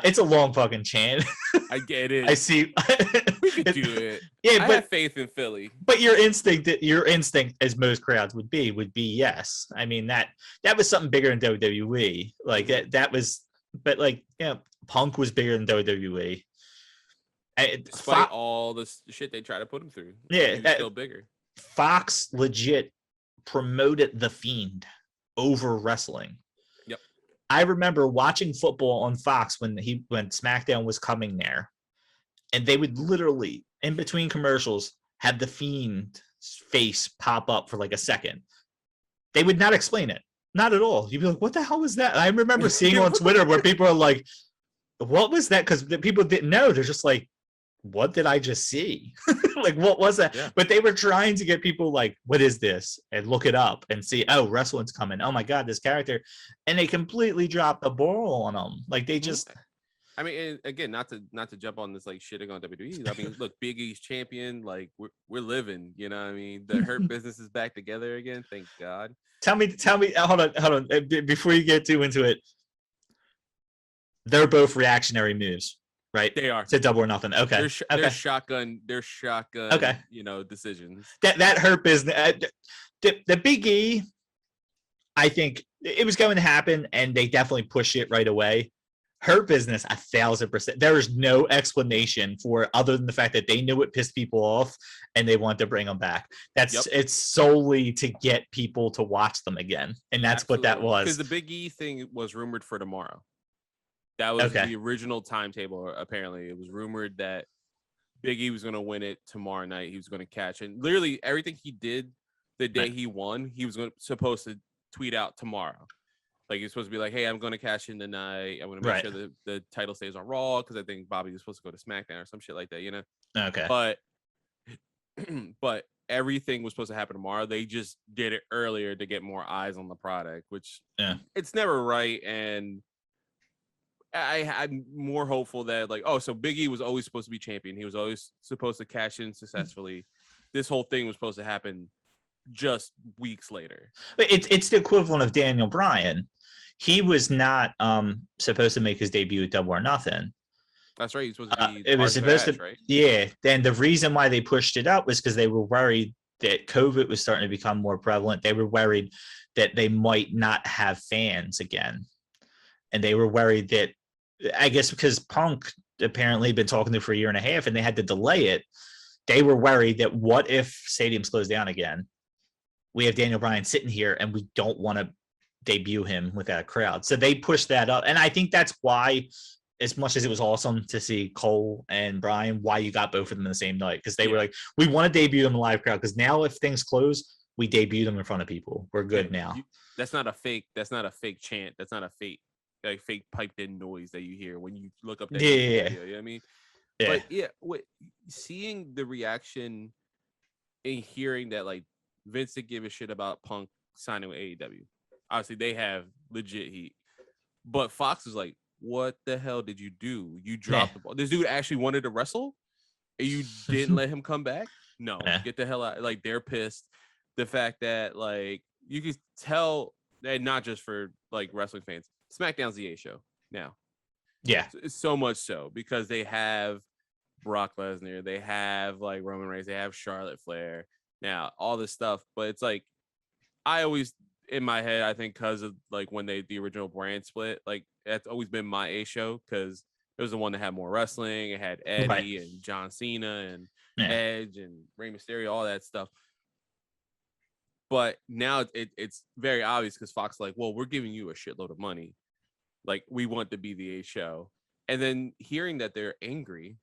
it's a long fucking chant. I get it. I see. We could do it. Yeah, I have faith in Philly. But your instinct, as most crowds would be yes. I mean that was something bigger than WWE. Like that was, but like Punk was bigger than WWE. Despite all the shit they try to put him through, yeah, he's still bigger. Fox legit promoted The Fiend over wrestling. Yep. I remember watching football on Fox when SmackDown was coming there. And they would literally, in between commercials, have the Fiend's face pop up for like a second. They would not explain it. Not at all. You'd be like, what the hell was that? I remember seeing on Twitter where people are like, what was that? Because people didn't know. They're just like, what did I just see? Like, what was that? Yeah. But they were trying to get people like, what is this? And look it up and see, oh, wrestling's coming. Oh my God, this character. And they completely dropped the ball on them. Like they just... I mean, again, not to jump on this like shitting on WWE. I mean, look, Big E's champion. Like we're living. You know what I mean? The Hurt Business is back together again. Thank God. Tell me. Hold on. Before you get too into it, they're both reactionary moves, right? They are. To Double or Nothing. Okay. They're shotgun. Okay. Decisions. That Hurt Business. The Big E. I think it was going to happen, and they definitely pushed it right away. Hurt Business, 1,000%. There is no explanation for it other than the fact that they knew it pissed people off and they want to bring them back. It's solely to get people to watch them again, and that's Absolutely. What that was. Because the Big E thing was rumored for tomorrow. That was the original timetable. Apparently, it was rumored that Big E was going to win it tomorrow night. He was going to catch it. And literally everything he did the day he won, he was supposed to tweet out tomorrow. Like he's supposed to be like, hey, I'm going to cash in tonight. I'm going to make sure that the title stays on Raw because I think Bobby was supposed to go to SmackDown or some shit like that, you know? Okay. But everything was supposed to happen tomorrow. They just did it earlier to get more eyes on the product, which it's never right. And I'm more hopeful that like, so Big E was always supposed to be champion. He was always supposed to cash in successfully. This whole thing was supposed to happen just weeks later. It's the equivalent of Daniel Bryan. He was not supposed to make his debut at Double or Nothing. That's right. He was supposed to be. It was supposed to, right? Yeah. Then the reason why they pushed it up was because they were worried that COVID was starting to become more prevalent. They were worried that they might not have fans again, and they were worried that, I guess, because Punk apparently been talking to for a year and a half, and they had to delay it. They were worried that what if stadiums close down again? We have Daniel Bryan sitting here, and we don't want to debut him without a crowd. So they pushed that up. And I think that's why, as much as it was awesome to see Cole and Bryan, why you got both of them in the same night. Because they were like, we want to debut them in a live crowd. Because now if things close, we debut them in front of people. We're good now. That's not a fake chant. That's not a fake piped in noise that you hear when you look up that video. You know what I mean? Yeah. But seeing the reaction and hearing that like Vince didn't give a shit about Punk signing with AEW. Obviously, they have legit heat. But Fox is like, what the hell did you do? You dropped the ball. This dude actually wanted to wrestle, and you didn't let him come back? No, get the hell out. Like, they're pissed. The fact that, like, you can tell, and not just for, like, wrestling fans, SmackDown's the A show now. Yeah. So much so, because they have Brock Lesnar, they have, like, Roman Reigns, they have Charlotte Flair. Now, all this stuff, but it's like, I always, in my head, I think because of like when the original brand split, like that's always been my A show because it was the one that had more wrestling. It had Eddie and John Cena and Edge and Rey Mysterio, all that stuff. But now it's very obvious because Fox is like, well, we're giving you a shitload of money. Like, we want to be the A show. And then hearing that they're angry,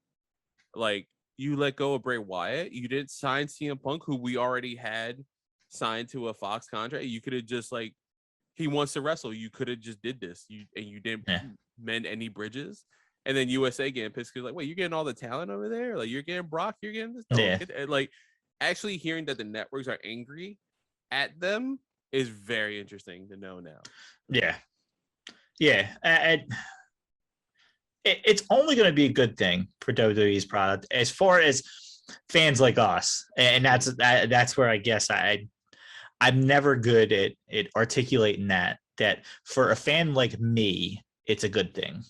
like, you let go of Bray Wyatt, you didn't sign CM Punk, who we already had signed to a Fox contract. You could have just, like, he wants to wrestle. You could have just did this. You didn't mend any bridges. And then USA getting pissed because, like, wait, you're getting all the talent over there? Like, you're getting Brock, you're getting this? No. Like, actually hearing that the networks are angry at them is very interesting to know now. Yeah. It's only going to be a good thing for WWE's product as far as fans like us. And that's where I guess I'm never good at articulating that for a fan like me, it's a good thing.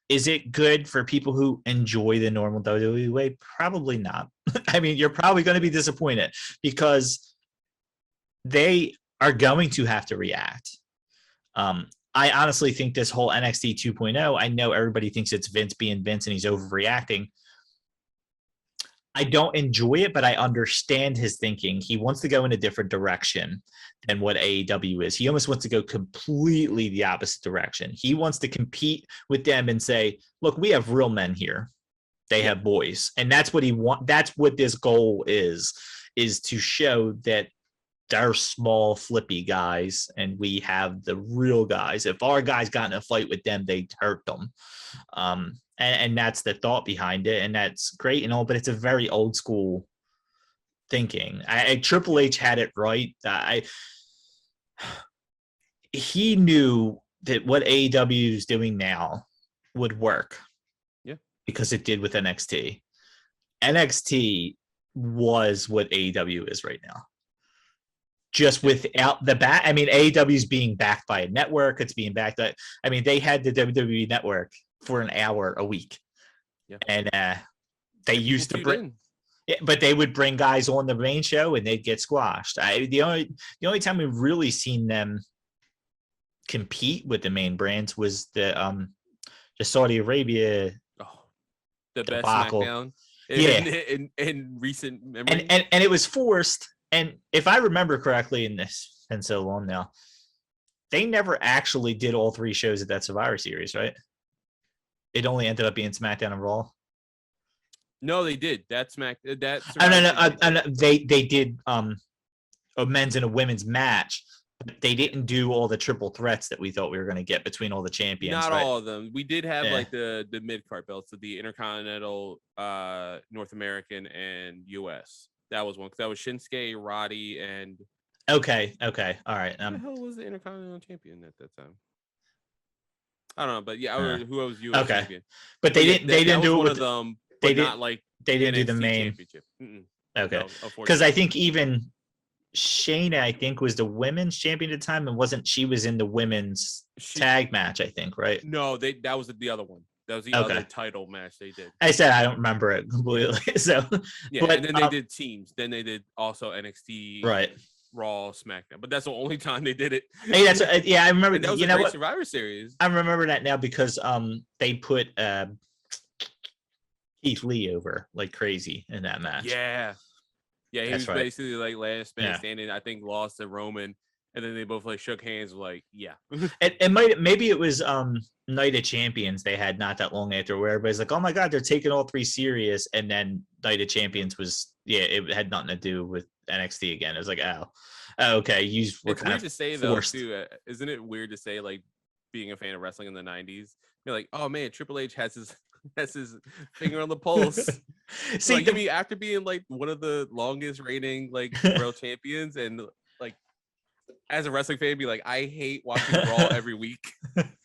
Is it good for people who enjoy the normal WWE way? Probably not. I mean, you're probably going to be disappointed because they are going to have to react. I honestly think this whole NXT 2.0, I know everybody thinks it's Vince being Vince and he's overreacting. I don't enjoy it, but I understand his thinking. He wants to go in a different direction than what AEW is. He almost wants to go completely the opposite direction. He wants to compete with them and say, look, we have real men here. They have boys. And that's what he wants. That's what this goal is to show that they're small, flippy guys, and we have the real guys. If our guys got in a fight with them, they'd hurt them. And that's the thought behind it, and that's great and all, but it's a very old school thinking. Triple H had it right. He knew that what AEW is doing now would work. Yeah. Because it did with NXT. NXT was what AEW is right now. Just without the back. I mean, AEW is being backed by a network. It's being backed by, I mean, they had the WWE network for an hour a week. Yeah. And they used to bring, but they would bring guys on the main show and they'd get squashed. The only time we've really seen them compete with the main brands was the Saudi Arabia the best debacle. SmackDown in recent memory. And it was forced. And if I remember correctly, and this has been so long now, they never actually did all three shows of that Survivor Series, right? It only ended up being SmackDown and Raw. No, they did. That's no. They did a men's and a women's match, but they didn't do all the triple threats that we thought we were going to get between all the champions. Not right? all of them. We did have like the mid card belts, so the Intercontinental, North American, and US. That was one because that was Shinsuke, Roddy, and okay, all right. Who the hell was the Intercontinental Champion at that time? I don't know, but yeah, who was US champion? But they didn't do it with them. They didn't not like they didn't NXT do the main championship. Okay, because I think even Shayna, I think, was the women's champion at the time, and wasn't she was in the women's tag match? I think, right? No, that was the other one. That was the other title match they did. I said I don't remember it completely. So yeah, but, and then they did teams. Then they did also NXT, right? Raw, SmackDown. But that's the only time they did it. Hey, that's I remember. And that was a great Survivor Series. I remember that now because they put Keith Lee over like crazy in that match. Yeah, he was basically like last man standing. I think lost to Roman. And then they both like shook hands, like, yeah. Maybe it was Night of Champions they had not that long after, where everybody's like, oh my God, they're taking all three serious. And then Night of Champions was, it had nothing to do with NXT again. It was like, oh okay. It's weird to say though, too. Isn't it weird to say, like, being a fan of wrestling in the 90s? You're like, oh man, Triple H has his finger on the pulse. See, like, after being like one of the longest reigning like world champions, and like, as a wrestling fan, be like, I hate watching Raw every week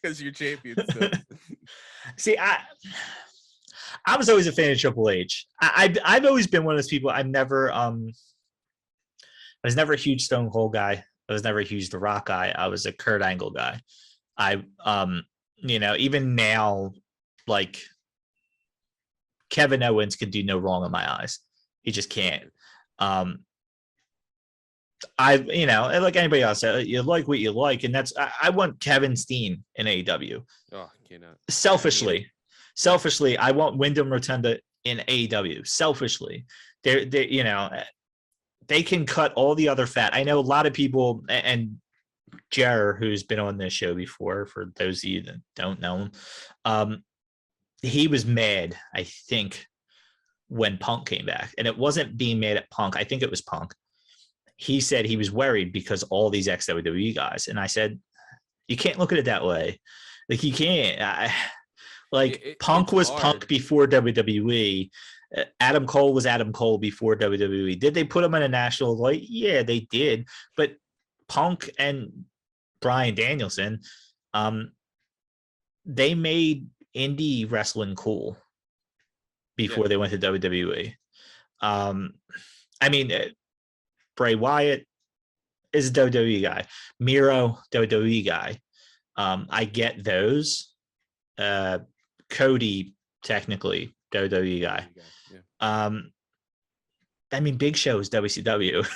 because you're champion. So. See, I was always a fan of Triple H. I've always been one of those people. I was never a huge Stone Cold guy. I was never a huge The Rock guy. I was a Kurt Angle guy. Even now, like, Kevin Owens could do no wrong in my eyes. He just can't. Like anybody else, you like what you like, and that's I want Kevin Steen in AEW. Oh, cannot. Selfishly, I want Wyndham Rotunda in AEW. Selfishly, they can cut all the other fat. I know a lot of people, and Jer, who's been on this show before, for those of you that don't know him, he was mad, I think, when Punk came back. And it wasn't being mad at Punk. I think it was Punk. He said he was worried because all these ex-WWE guys. And I said, you can't look at it that way. Like, you can't. Punk was hard. Punk before WWE. Adam Cole was Adam Cole before WWE. Did they put him in a national light? Yeah, they did. But Punk and Bryan Danielson, they made indie wrestling cool before they went to WWE. Bray Wyatt is a WWE guy. Miro, WWE guy. I get those. Cody, technically, WWE guy. Big Show is WCW.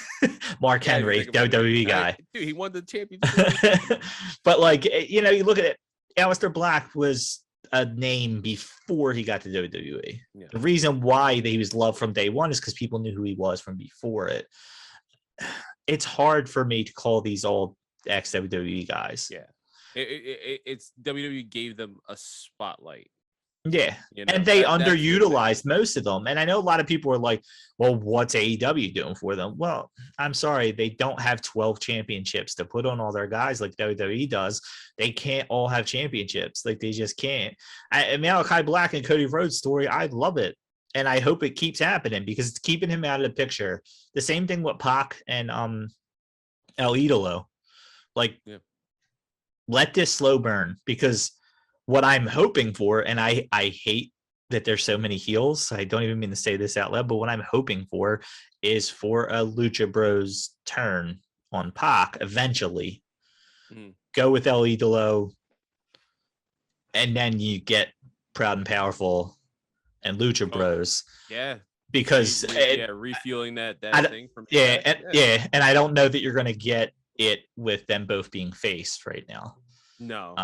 Mark Henry, WWE guy. Dude, he won the championship. But you look at it. Aleister Black was a name before he got to WWE. Yeah. The reason why he was loved from day one is because people knew who he was from before it. It's hard for me to call these all ex-WWE guys. Yeah. It's WWE gave them a spotlight. Yeah. And they underutilized most of them. And I know a lot of people are like, well, what's AEW doing for them? Well, I'm sorry. They don't have 12 championships to put on all their guys like WWE does. They can't all have championships. Like, they just can't. Malachi Black and Cody Rhodes story, I love it. And I hope it keeps happening because it's keeping him out of the picture. The same thing with Pac and El Idolo. Let this slow burn, because what I'm hoping for, and I hate that there's so many heels, so I don't even mean to say this out loud, but what I'm hoping for is for a Lucha Bros turn on Pac eventually. Go with El Idolo, and then you get Proud and Powerful and Lucha Bros. Yeah. Because refueling that thing from and I don't know that you're going to get it with them both being faced right now. No.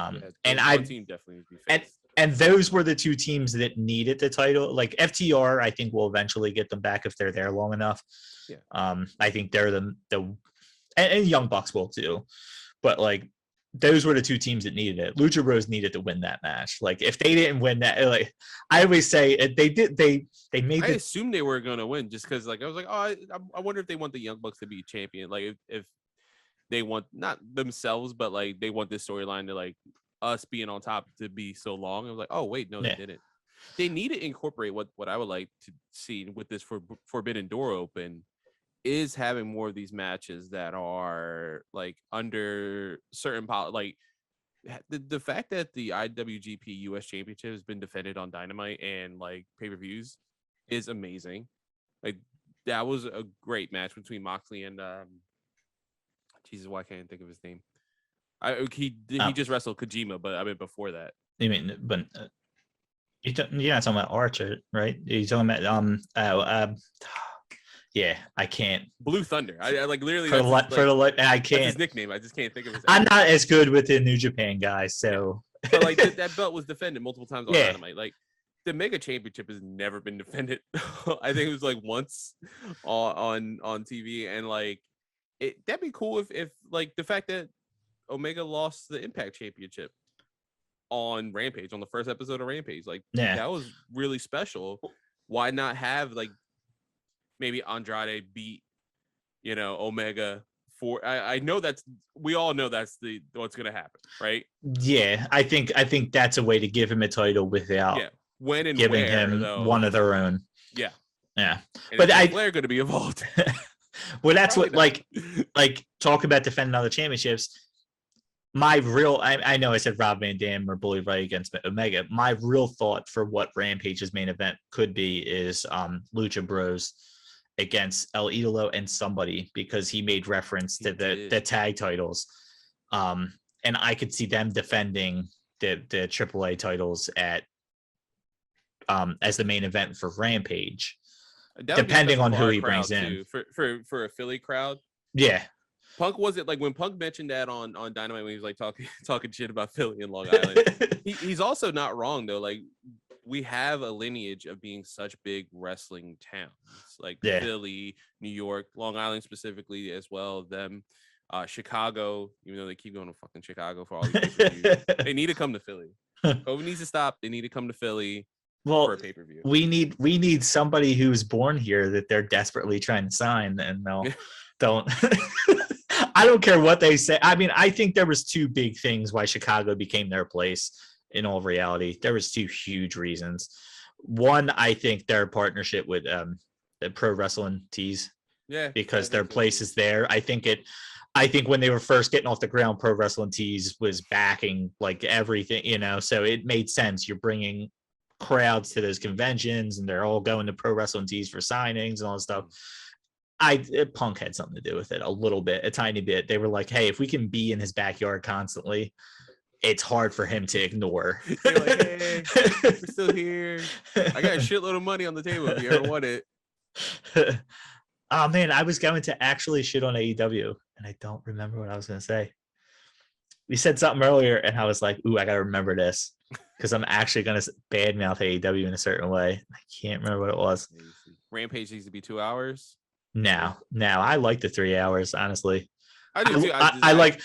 And team definitely be faced. And those were the two teams that needed the title. Like FTR, I think will eventually get them back if they're there long enough. Yeah. I think they're the and Young Bucks will too. But those were the two teams that needed it. Lucha Bros needed to win that match. If they didn't win that, I always say they did. They made. I assumed they were going to win just because I was like, oh, I wonder if they want the Young Bucks to be champion. If they want not themselves, but they want this storyline to us being on top to be so long. I was like, oh wait, no, they didn't. They need to incorporate what I would like to see with this Forbidden Door open is having more of these matches that are under certain the fact that the IWGP US Championship has been defended on Dynamite and pay-per-views is amazing. That was a great match between Moxley and Jesus, why can't I think of his name? He just wrestled Kojima, but before that. You mean, but you're not talking about Archer, right? You're talking about yeah, I can't. Blue Thunder. I literally I can't. That's his nickname. I just can't think of his name. I'm not as good with the New Japan guys, so. But that belt was defended multiple times on Dynamite. The Mega Championship has never been defended. I think it was once on TV, and that'd be cool if the fact that Omega lost the Impact Championship on Rampage on the first episode of Rampage, that was really special. Why not have maybe Andrade beat Omega for? I know we all know that's what's gonna happen, right? Yeah, I think that's a way to give him a title without when and giving where, him though. One of their own. Yeah. And but Flair going to be involved. Well, that's probably what talk about defending other championships. My real, I know I said Rob Van Dam or Bully Ray against Omega. My real thought for what Rampage's main event could be is Lucha Bros against El Idolo and somebody, because he made reference to the tag titles. And I could see them defending the AAA titles at as the main event for Rampage, depending on who he brings in. For a Philly crowd. Yeah. Punk wasn't when Punk mentioned that on Dynamite when he was talking shit about Philly and Long Island. He's also not wrong though. We have a lineage of being such big wrestling towns, Philly, New York, Long Island specifically as well. Them, Chicago, even though they keep going to fucking Chicago for all these pay-per-views, they need to come to Philly. COVID needs to stop. They need to come to Philly for a pay-per-view. We need somebody who's born here that they're desperately trying to sign, and they'll don't. I don't care what they say. I mean, I think there was two big things why Chicago became their place. In all reality, there was two huge reasons. One, I think their partnership with the Pro Wrestling Tees. Yeah, because their place is there. I think when they were first getting off the ground, Pro Wrestling Tees was backing like everything, so it made sense. You're bringing crowds to those conventions and they're all going to Pro Wrestling Tees for signings and all that stuff. Punk had something to do with it a little bit, a tiny bit. They were like, hey, if we can be in his backyard constantly, it's hard for him to ignore. You're like, hey, we're still here. I got a shitload of money on the table if you ever want it. Oh man, I was going to actually shit on AEW and I don't remember what I was going to say. We said something earlier and I was like, ooh, I got to remember this because I'm actually going to badmouth AEW in a certain way. I can't remember what it was. Rampage needs to be 2 hours. No, I like the 3 hours, honestly. I do too. I like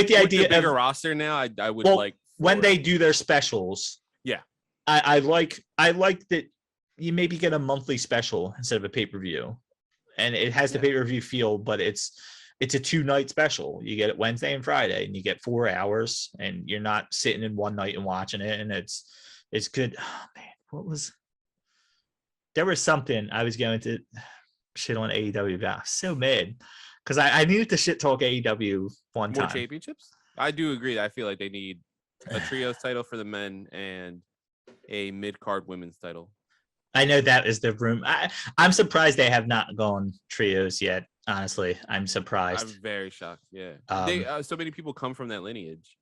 the idea of bigger roster now. I would like when they do their specials. Yeah, I like that you maybe get a monthly special instead of a pay-per-view, and it has the pay-per-view feel, but it's a 2-night special. You get it Wednesday and Friday, and you get 4 hours, and you're not sitting in one night and watching it, and it's good. Oh man, there was something I was going to shit on AEW about. I'm so mad. Because I needed to shit talk AEW one time. More championships? I do agree. I feel like they need a trios title for the men and a mid-card women's title. I know that is the room. I'm surprised they have not gone trios yet. Honestly, I'm surprised. I'm very shocked. Yeah. So many people come from that lineage.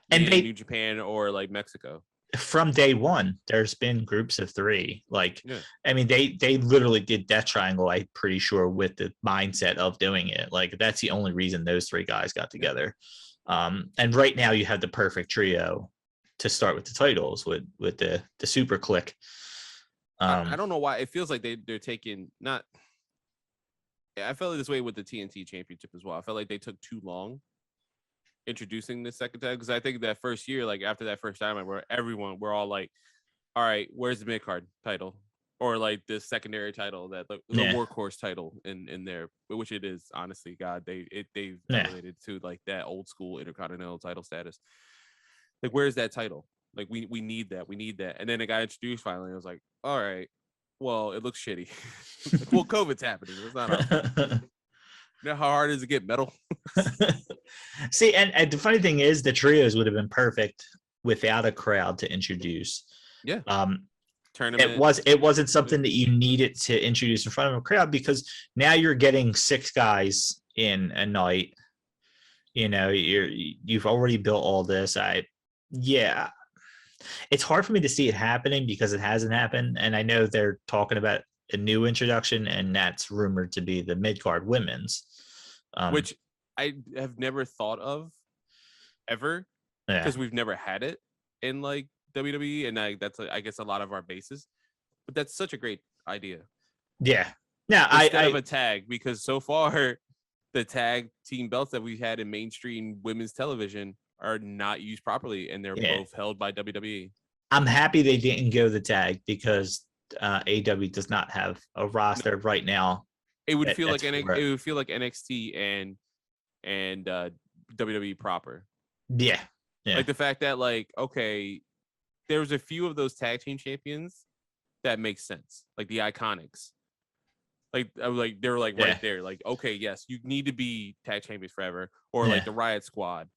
And in New Japan or like Mexico. From day one, there's been groups of 3. I mean, they literally did Death Triangle, I'm pretty sure, with the mindset of doing it. Like, that's the only reason those 3 guys got together. And right now you have the perfect trio to start with the titles with the Super Click. I don't know why. It feels like they're taking not. I felt this way with the TNT Championship as well. I felt like they took too long introducing the second time, because I think that first year, like after that first time, we're all like, all right, where's the mid-card title, or like the secondary title, that the workhorse title in there, which it is, honestly. God, they've elevated to like that old school Intercontinental title status. Like, where's that title? Like, we need that, and then it got introduced finally. I was like, all right, well, it looks shitty. Like, well, COVID's happening. It's not our fault. You know how hard it is to get metal? See, and the funny thing is, the trios would have been perfect without a crowd to introduce. Yeah. Tournament. It wasn't something that you needed to introduce in front of a crowd, because now you're getting 6 guys in a night. You've already built all this. It's hard for me to see it happening because it hasn't happened, and I know they're talking about a new introduction, and that's rumored to be the mid-card women's, which I have never thought of ever, because we've never had it in like WWE, and that's I guess a lot of our bases. But that's such a great idea. Yeah. Now instead of a tag, because so far the tag team belts that we've had in mainstream women's television are not used properly, and they're both held by WWE. I'm happy they didn't go the tag, because AW does not have a roster right now. It would feel like NXT and WWE proper. Yeah. Like the fact that, like, okay, there's a few of those tag team champions that makes sense, like the Iconics. Like they were like right there. Like, okay, yes, you need to be tag champions forever, or like the Riot Squad.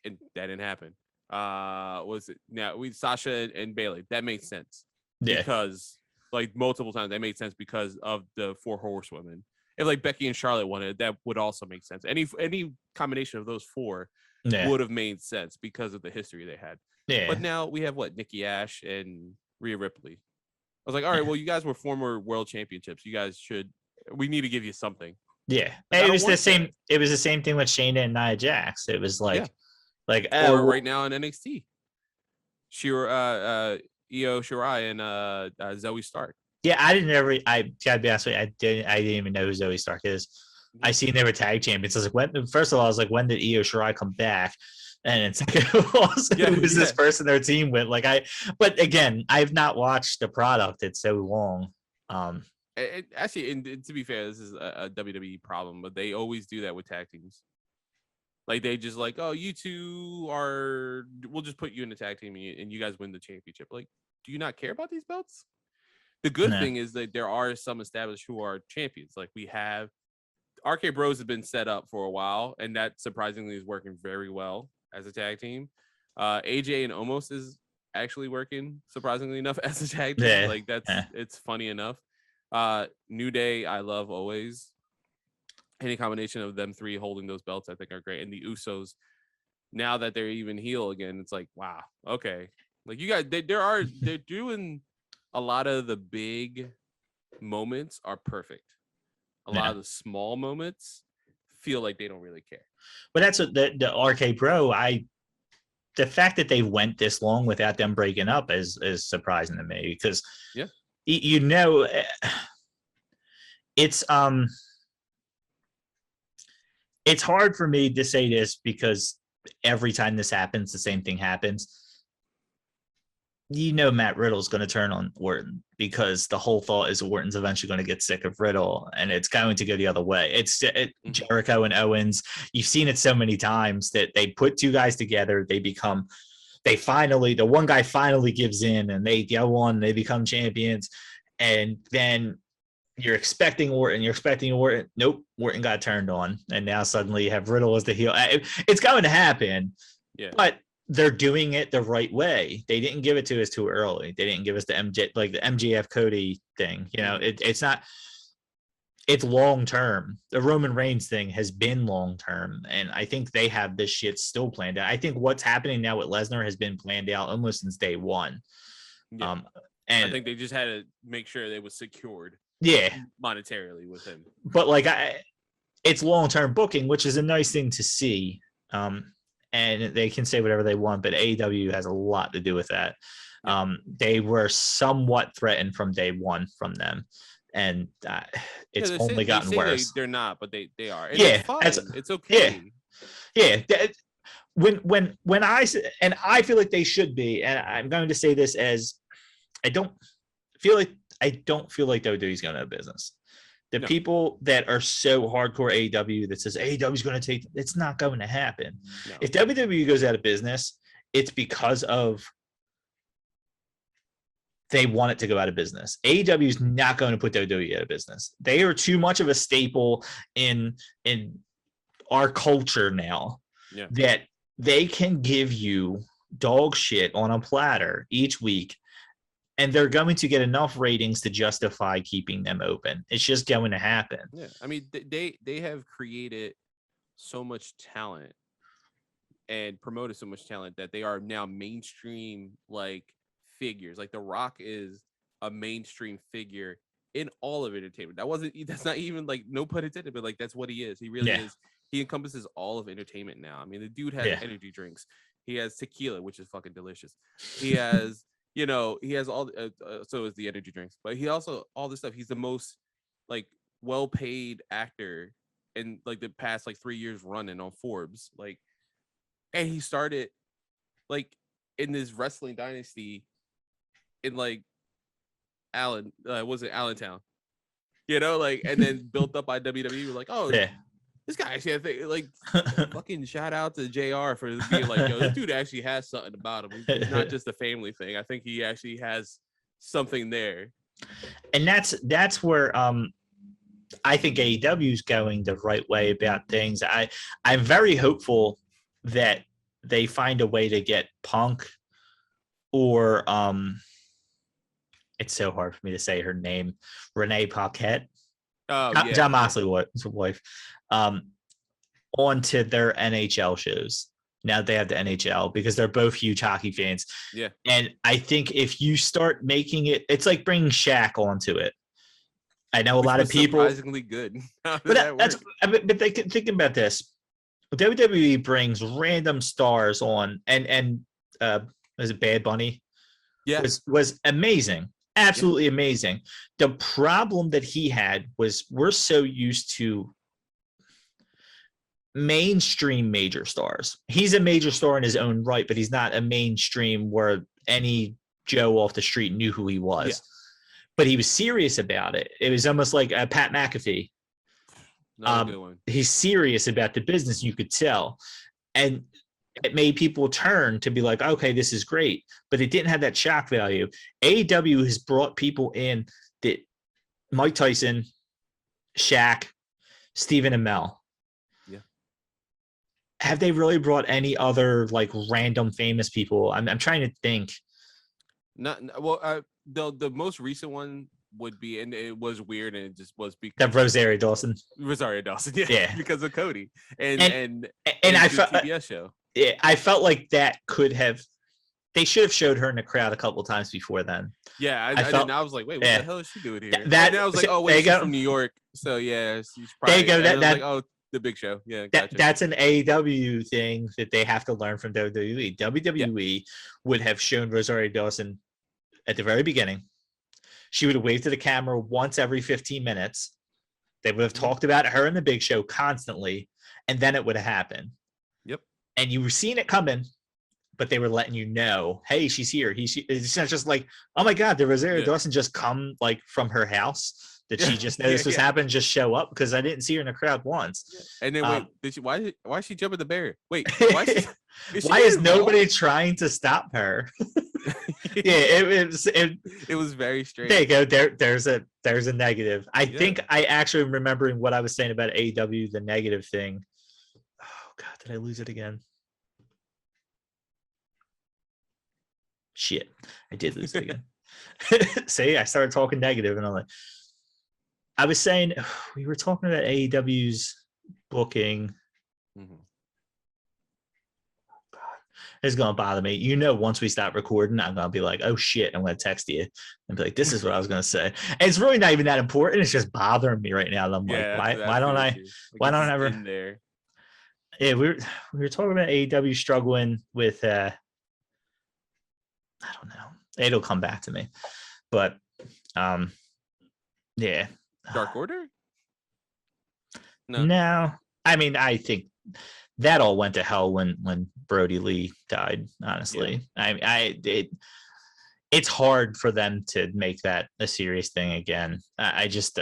And that didn't happen. Was it now Sasha and Bailey? That made sense. Because like multiple times that made sense because of the 4 horsewomen. If like Becky and Charlotte wanted, that would also make sense. Any combination of those 4 would have made sense because of the history they had. But now we have Nikki Ash and Rhea Ripley. I was like, all right, well, you guys were former world championships. We need to give you something. Yeah. It was the same. It was the same thing with Shayna and Nia Jax. It was like or right now in NXT. Io Shirai and Zoe Stark. Yeah, I gotta be honest with you, I didn't even know who Zoe Stark is. I seen they were tag champions. I was like, first of all, I was like, when did Io Shirai come back? And it's like, who is this person their team with? But again, I've not watched the product. It's so long. Actually, and to be fair, this is a WWE problem, but they always do that with tag teams. Like they just like, oh, you two we'll just put you in the tag team and you guys win the championship. Like, do you not care about these belts? The good thing is that there are some established who are champions. Like we have RK Bros have been set up for a while, and that surprisingly is working very well as a tag team. AJ and Omos is actually working surprisingly enough as a tag team. Yeah. Like it's funny enough. New Day, I love always. Any combination of them three holding those belts, I think, are great. And the Usos, now that they're even heel again, it's like, wow, okay. Like you guys, they're doing a lot of the big moments are perfect. A lot of the small moments feel like they don't really care. But that's what the RK Bro, the fact that they went this long without them breaking up is surprising to me because it's hard for me to say this because every time this happens, the same thing happens. Matt Riddle's going to turn on Orton because the whole thought is Orton's eventually going to get sick of Riddle and it's going to go the other way. Jericho and Owens. You've seen it so many times that they put two guys together. The one guy finally gives in and they go on, they become champions. And then you're expecting Orton. Nope. Orton got turned on. And now suddenly you have Riddle as the heel. It's going to happen. Yeah. But they're doing it the right way. They didn't give it to us too early. They didn't give us the MJF Cody thing. It's not. It's long term. The Roman Reigns thing has been long term, and I think they have this shit still planned out. I think what's happening now with Lesnar has been planned out almost since day one. Yeah. And I think they just had to make sure they was secured. Yeah, monetarily with him. But it's long term booking, which is a nice thing to see. And they can say whatever they want, but AEW has a lot to do with that. They were somewhat threatened from day one from them, and it's only gotten worse. They're not, but they are. And it's fine. It's okay. Yeah. When I feel like they should be, and I'm going to say this as I don't feel like WWE is going to have business. The people that are so hardcore AEW that says AEW is going to take, it's not going to happen. No. If WWE goes out of business, it's because of they want it to go out of business. AEW is not going to put WWE out of business. They are too much of a staple in our culture now that they can give you dog shit on a platter each week. And they're going to get enough ratings to justify keeping them open. It's just going to happen. Yeah, I mean, they have created so much talent and promoted so much talent that they are now mainstream figures. Like The Rock is a mainstream figure in all of entertainment. That's not even no pun intended, but that's what he is. He really is. He encompasses all of entertainment now. I mean, the dude has energy drinks. He has tequila, which is fucking delicious. He has. He has all so is the energy drinks, but he also all this stuff. He's the most well-paid actor in the past 3 years running on Forbes. And he started in this wrestling dynasty in Allentown, and then built up by WWE. We're oh yeah. This guy actually, I think, fucking shout out to JR for being yo, this dude actually has something about him. It's not just a family thing. I think he actually has something there. And that's where I think AEW is going the right way about things. I'm very hopeful that they find a way to get Punk or it's so hard for me to say her name, Renee Paquette. John Moxley's wife, onto their NHL shows. Now they have the NHL because they're both huge hockey fans. Yeah. And I think if you start making it's like bringing Shaq onto it. I know a lot of people surprisingly good. But they can think about this. WWE brings random stars on and was it Bad Bunny? Yeah. Was amazing. Absolutely amazing. The problem that he had was we're so used to mainstream major stars. He's a major star in his own right, but he's not a mainstream where any Joe off the street knew who he was. Yeah. But he was serious about it. It was almost like a Pat McAfee. Not a good one. He's serious about the business, you could tell. And it made people turn to be like, okay, this is great. But it didn't have that shock value. AEW has brought people in that Mike Tyson, Shaq, Stephen Amell. Yeah. Have they really brought any other like random famous people? I'm trying to think. The most recent one would be, and it was weird, and it just was because that Rosario Dawson, yeah, because of Cody and I felt TBS show. Yeah, I felt like that they should have showed her in the crowd a couple times before then. Yeah, I was like, wait, what the hell is she doing here? And I was like, oh, wait, she's from New York, so yeah, she's probably. There you go. Like, oh, the Big Show. Yeah, gotcha. That's an AEW thing that they have to learn from WWE. WWE would have shown Rosario Dawson at the very beginning. She would have waved to the camera once every 15 minutes. They would have talked about her in the Big Show constantly, and then it would have happened. Yep. And you were seeing it coming, but they were letting you know, hey, she's here. It's not just like, oh my God, did Rosario Dawson just come like from her house? Did she just know this was happening? Just show up? Because I didn't see her in the crowd once. Yeah. And then wait, why is she jumping the barrier? Wait, why is nobody trying to stop her? It was very strange. There you go. There's a negative. I think I actually am remembering what I was saying about AEW, the negative thing. Oh God, did I lose it again? Shit, I did lose it again. See, I started talking negative, and I'm like, I was saying we were talking about AEW's booking. Mm-hmm. It's gonna bother me. You know, once we stop recording, I'm gonna be like, "Oh shit!" I'm gonna text you and be like, "This is what I was gonna say." And it's really not even that important. It's just bothering me right now. And I'm like, why don't I ever? In there. Yeah, we were talking about AEW struggling with. I don't know. It'll come back to me, but yeah. Dark Order? No. I mean, I think that all went to hell when Brody Lee died, honestly. Yeah. It's hard for them to make that a serious thing again. I just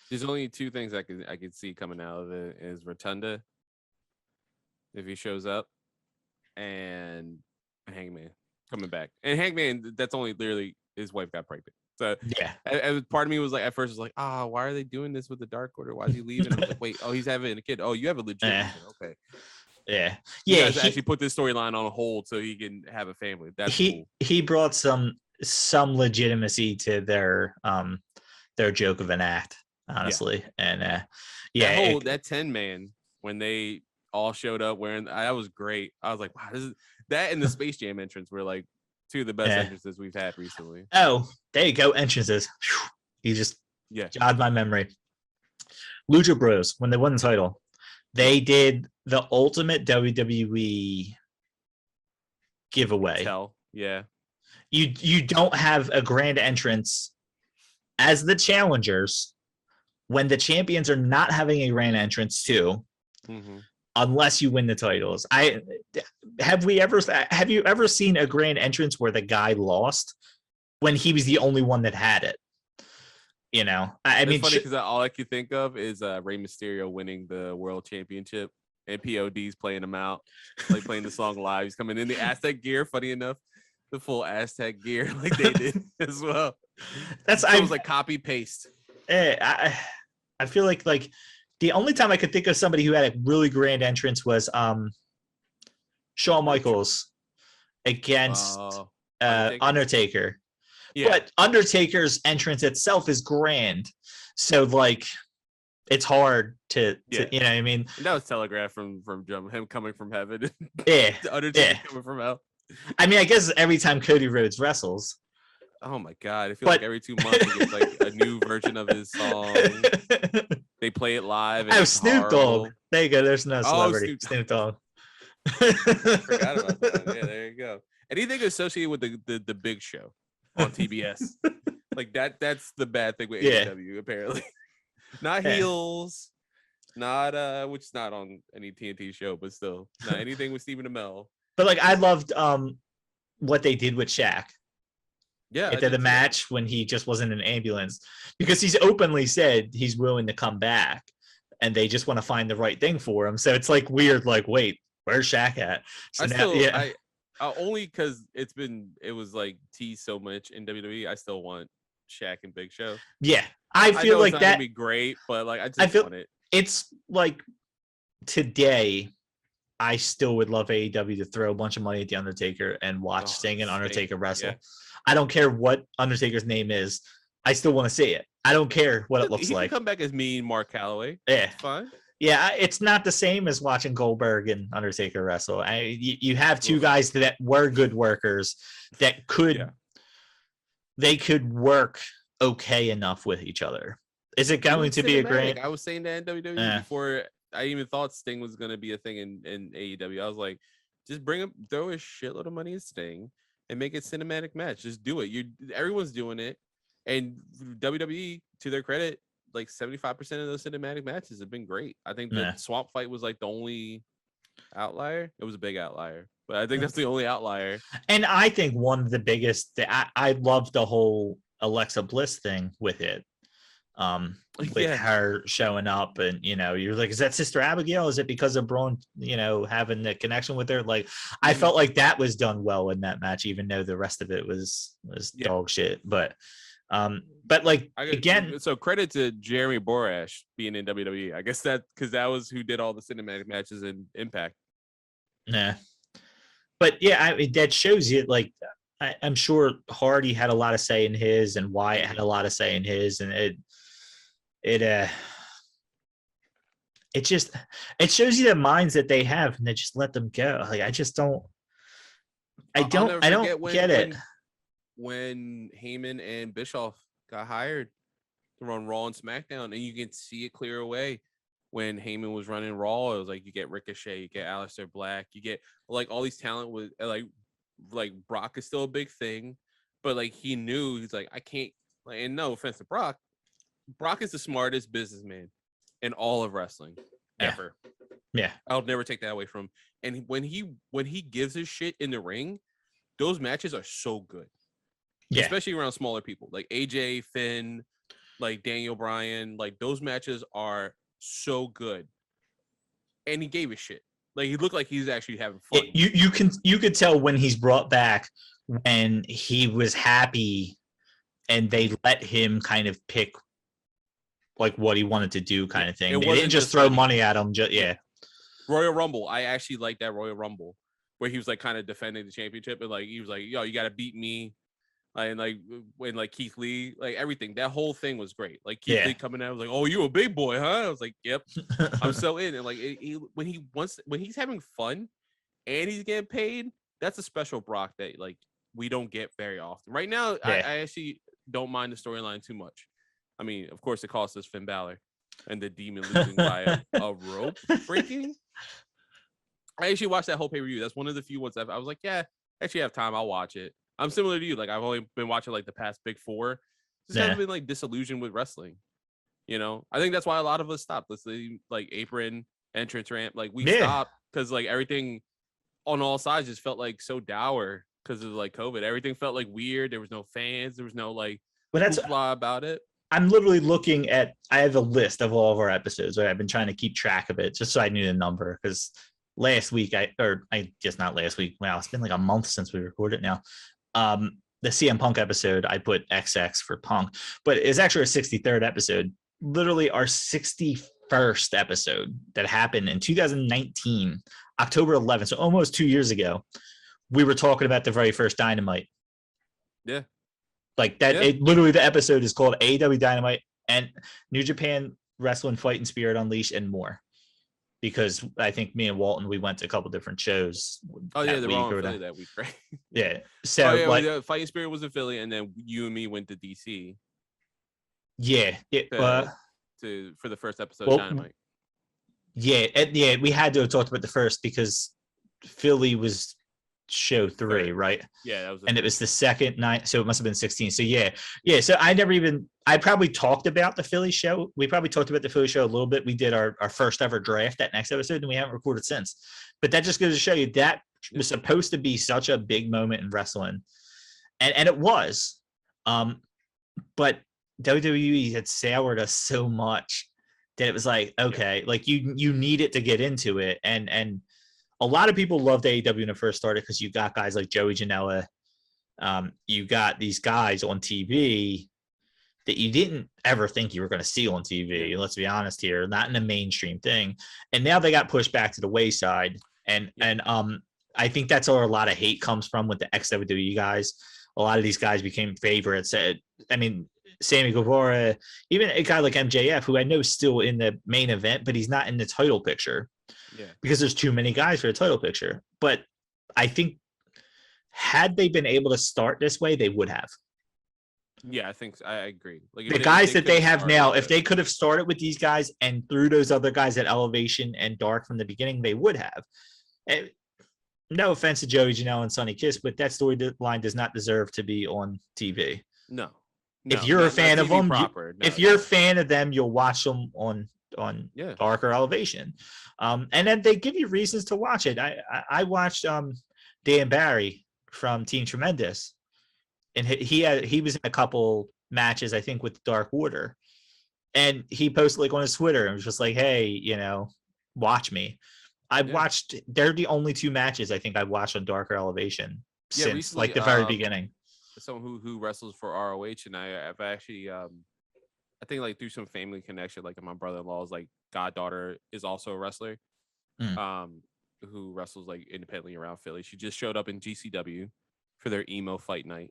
there's only two things I could see coming out of it is Rotunda, if he shows up, and Hangman coming back. And Hangman, that's only literally his wife got pregnant. So yeah, part of me was like, at first, was like, why are they doing this with the Dark Order? Why is he leaving? I was like, wait, he's having a kid. Oh, you have a legit kid. Okay. Yeah. You guys actually put this storyline on hold so he can have a family. That's cool. He brought some legitimacy to their joke of an act, honestly. And that 10-man when they all showed up wearing, that was great. I was like, wow, that and the Space Jam entrance were like two of the best entrances we've had recently. Oh, there you go. Entrances. You just jogged my memory. Lucha Bros, when they won the title, they did the ultimate WWE giveaway. Yeah. You don't have a grand entrance as the challengers when the champions are not having a grand entrance too. Mm-hmm. Unless you win the titles. Have you ever seen a grand entrance where the guy lost when he was the only one that had it? You know, it's funny because all I could think of is Rey Mysterio winning the world championship and POD's playing him out, like playing the song live. He's coming in the Aztec gear. Funny enough, the full Aztec gear like they did as well. I was like copy paste. I feel like the only time I could think of somebody who had a really grand entrance was Shawn Michaels against Undertaker. Yeah. But Undertaker's entrance itself is grand. So it's hard to you know what I mean? That was telegraphed from him coming from heaven. Yeah. Undertaker coming from hell. I mean, I guess every time Cody Rhodes wrestles. Oh my God. I feel like every 2 months he gets like a new version of his song. They play it live. And Snoop Dogg. There you go. There's no celebrity. Snoop Dogg. I forgot about that. Yeah, there you go. Anything associated with the Big Show on TBS. Like that's the bad thing with AEW, apparently. Not heels. Which is not on any TNT show, but still, not anything with Stephen Amell. But like, I loved what they did with Shaq. Yeah, At the match when he just wasn't in an ambulance, because he's openly said he's willing to come back, and they just want to find the right thing for him. So it's like weird. Like, wait, where's Shaq at? So I only because it was like teased so much in WWE. I still want Shaq and Big Show. Yeah, I feel like that would be great, but like I feel want it. It's like today. I still would love AEW to throw a bunch of money at the Undertaker and watch Sting and Undertaker wrestle. Yeah. I don't care what Undertaker's name is. I still want to see it. I don't care what it looks like. He can come back as me and Mark Calloway. Yeah, it's fine. Yeah, it's not the same as watching Goldberg and Undertaker wrestle. You have two guys that were good workers that they could work okay enough with each other. Is it going to be a great? I was saying that in WWE before I even thought Sting was going to be a thing in AEW. I was like, just throw a shitload of money at Sting and make it cinematic match. Just do it. Everyone's doing it. And WWE, to their credit, like 75% of those cinematic matches have been great. I think the swamp fight was like the only outlier. It was a big outlier, but I think that's the only outlier. And I think one of the biggest, I love the whole Alexa Bliss thing with it. With her showing up, and you're like, is that Sister Abigail? Is it because of Braun, having the connection with her? Like, I felt like that was done well in that match, even though the rest of it was dog shit. But like, again, so credit to Jeremy Borash being in WWE. I guess that because that was who did all the cinematic matches in Impact. Yeah, but yeah, that shows you like. I'm sure Hardy had a lot of say in his, and Wyatt had a lot of say in his, and it shows you the minds that they have, and they just let them go. Like, I just don't get it. When Heyman and Bischoff got hired to run Raw and SmackDown, and you can see it clear away. When Heyman was running Raw, it was like you get Ricochet, you get Aleister Black, you get like all these talent with like Brock is still a big thing, but like he knew he's like, I can't, like, and no offense to Brock is the smartest businessman in all of wrestling ever. Yeah. I'll never take that away from him. And when he gives his shit in the ring, those matches are so good. Yeah. Especially around smaller people like AJ, Finn, like Daniel Bryan, like those matches are so good. And he gave a shit. Like, he looked like he's actually having fun. You could tell when he's brought back when he was happy and they let him kind of pick like what he wanted to do, kind of thing. They didn't just throw money at him. Royal Rumble. I actually like that Royal Rumble where he was like kind of defending the championship, and like he was like, yo, you got to beat me. And like when like Keith Lee, like everything, that whole thing was great. Like Keith Lee coming out, was like, "Oh, you a big boy, huh?" I was like, "Yep, I'm so in." And like when he's having fun and he's getting paid, that's a special Brock that like we don't get very often. Right now, I actually don't mind the storyline too much. I mean, of course, it cost us Finn Balor and the Demon losing by a rope breaking. I actually watched that whole pay-per-view. That's one of the few ones I was like, yeah, I actually have time. I'll watch it. I'm similar to you. Like, I've only been watching like the past big four. Just haven't been like disillusioned with wrestling. I think that's why a lot of us stopped. Let's say like Apron, entrance ramp. Like we stopped because like everything on all sides just felt like so dour because of like COVID. Everything felt like weird. There was no fans. There was no like blah about it. I'm literally looking at. I have a list of all of our episodes. Right? I've been trying to keep track of it just so I knew the number because last week I guess not last week. Wow, it's been like a month since we recorded now. The CM Punk episode, I put XX for Punk, but it's actually our 63rd episode, literally our 61st episode that happened in 2019, October 11th. So almost 2 years ago, we were talking about the very first Dynamite. Yeah. Like that. Yeah. Literally the episode is called AEW Dynamite and New Japan Wrestling Fight and Spirit Unleashed and more. Because I think me and Walton, we went to a couple different shows. Oh yeah, they were all in Philly that week, right? Yeah. So Fighting Spirit was in Philly, and then you and me went to DC. Yeah. For the first episode of Dynamite. Yeah, we had to have talked about the first because Philly was show 3, right? Yeah, that was. And it was the second night, so it must have been 16. So yeah. So I probably talked about the Philly show. We probably talked about the Philly show a little bit. We did our first ever draft that next episode, and we haven't recorded since. But that just goes to show you that was supposed to be such a big moment in wrestling, and it was. But WWE had soured us so much that it was like, okay, like you need it to get into it, and a lot of people loved AEW when it first started because you got guys like Joey Janela. You got these guys on TV that you didn't ever think you were going to see on TV. Let's be honest here, not in the mainstream thing. And now they got pushed back to the wayside. And I think that's where a lot of hate comes from with the ex-WWE guys. A lot of these guys became favorites. I mean, Sammy Guevara, even a guy like MJF, who I know is still in the main event, but he's not in the title picture because there's too many guys for the title picture. But I think had they been able to start this way, they would have. Yeah, I think so. I agree. Like the guys that they have now, if they could have started with these guys and threw those other guys at Elevation and Dark from the beginning, they would have. And no offense to Joey Janela and Sonny Kiss, but that storyline does not deserve to be on TV. No. If you're a fan of them, if you're a fan of them, you'll watch them on Dark or Elevation. And then they give you reasons to watch it. I watched Dan Barry from Team Tremendous, and he was in a couple matches, I think, with Dark Order, and he posted like on his Twitter and was just like, hey, watch me. Watched, they're the only 2 matches I think I've watched on Dark or Elevation since recently, like the very beginning. Someone who wrestles for ROH, and I've actually I think like through some family connection, like my brother-in-law's like goddaughter is also a wrestler, who wrestles like independently around Philly. She just showed up in GCW for their emo fight night,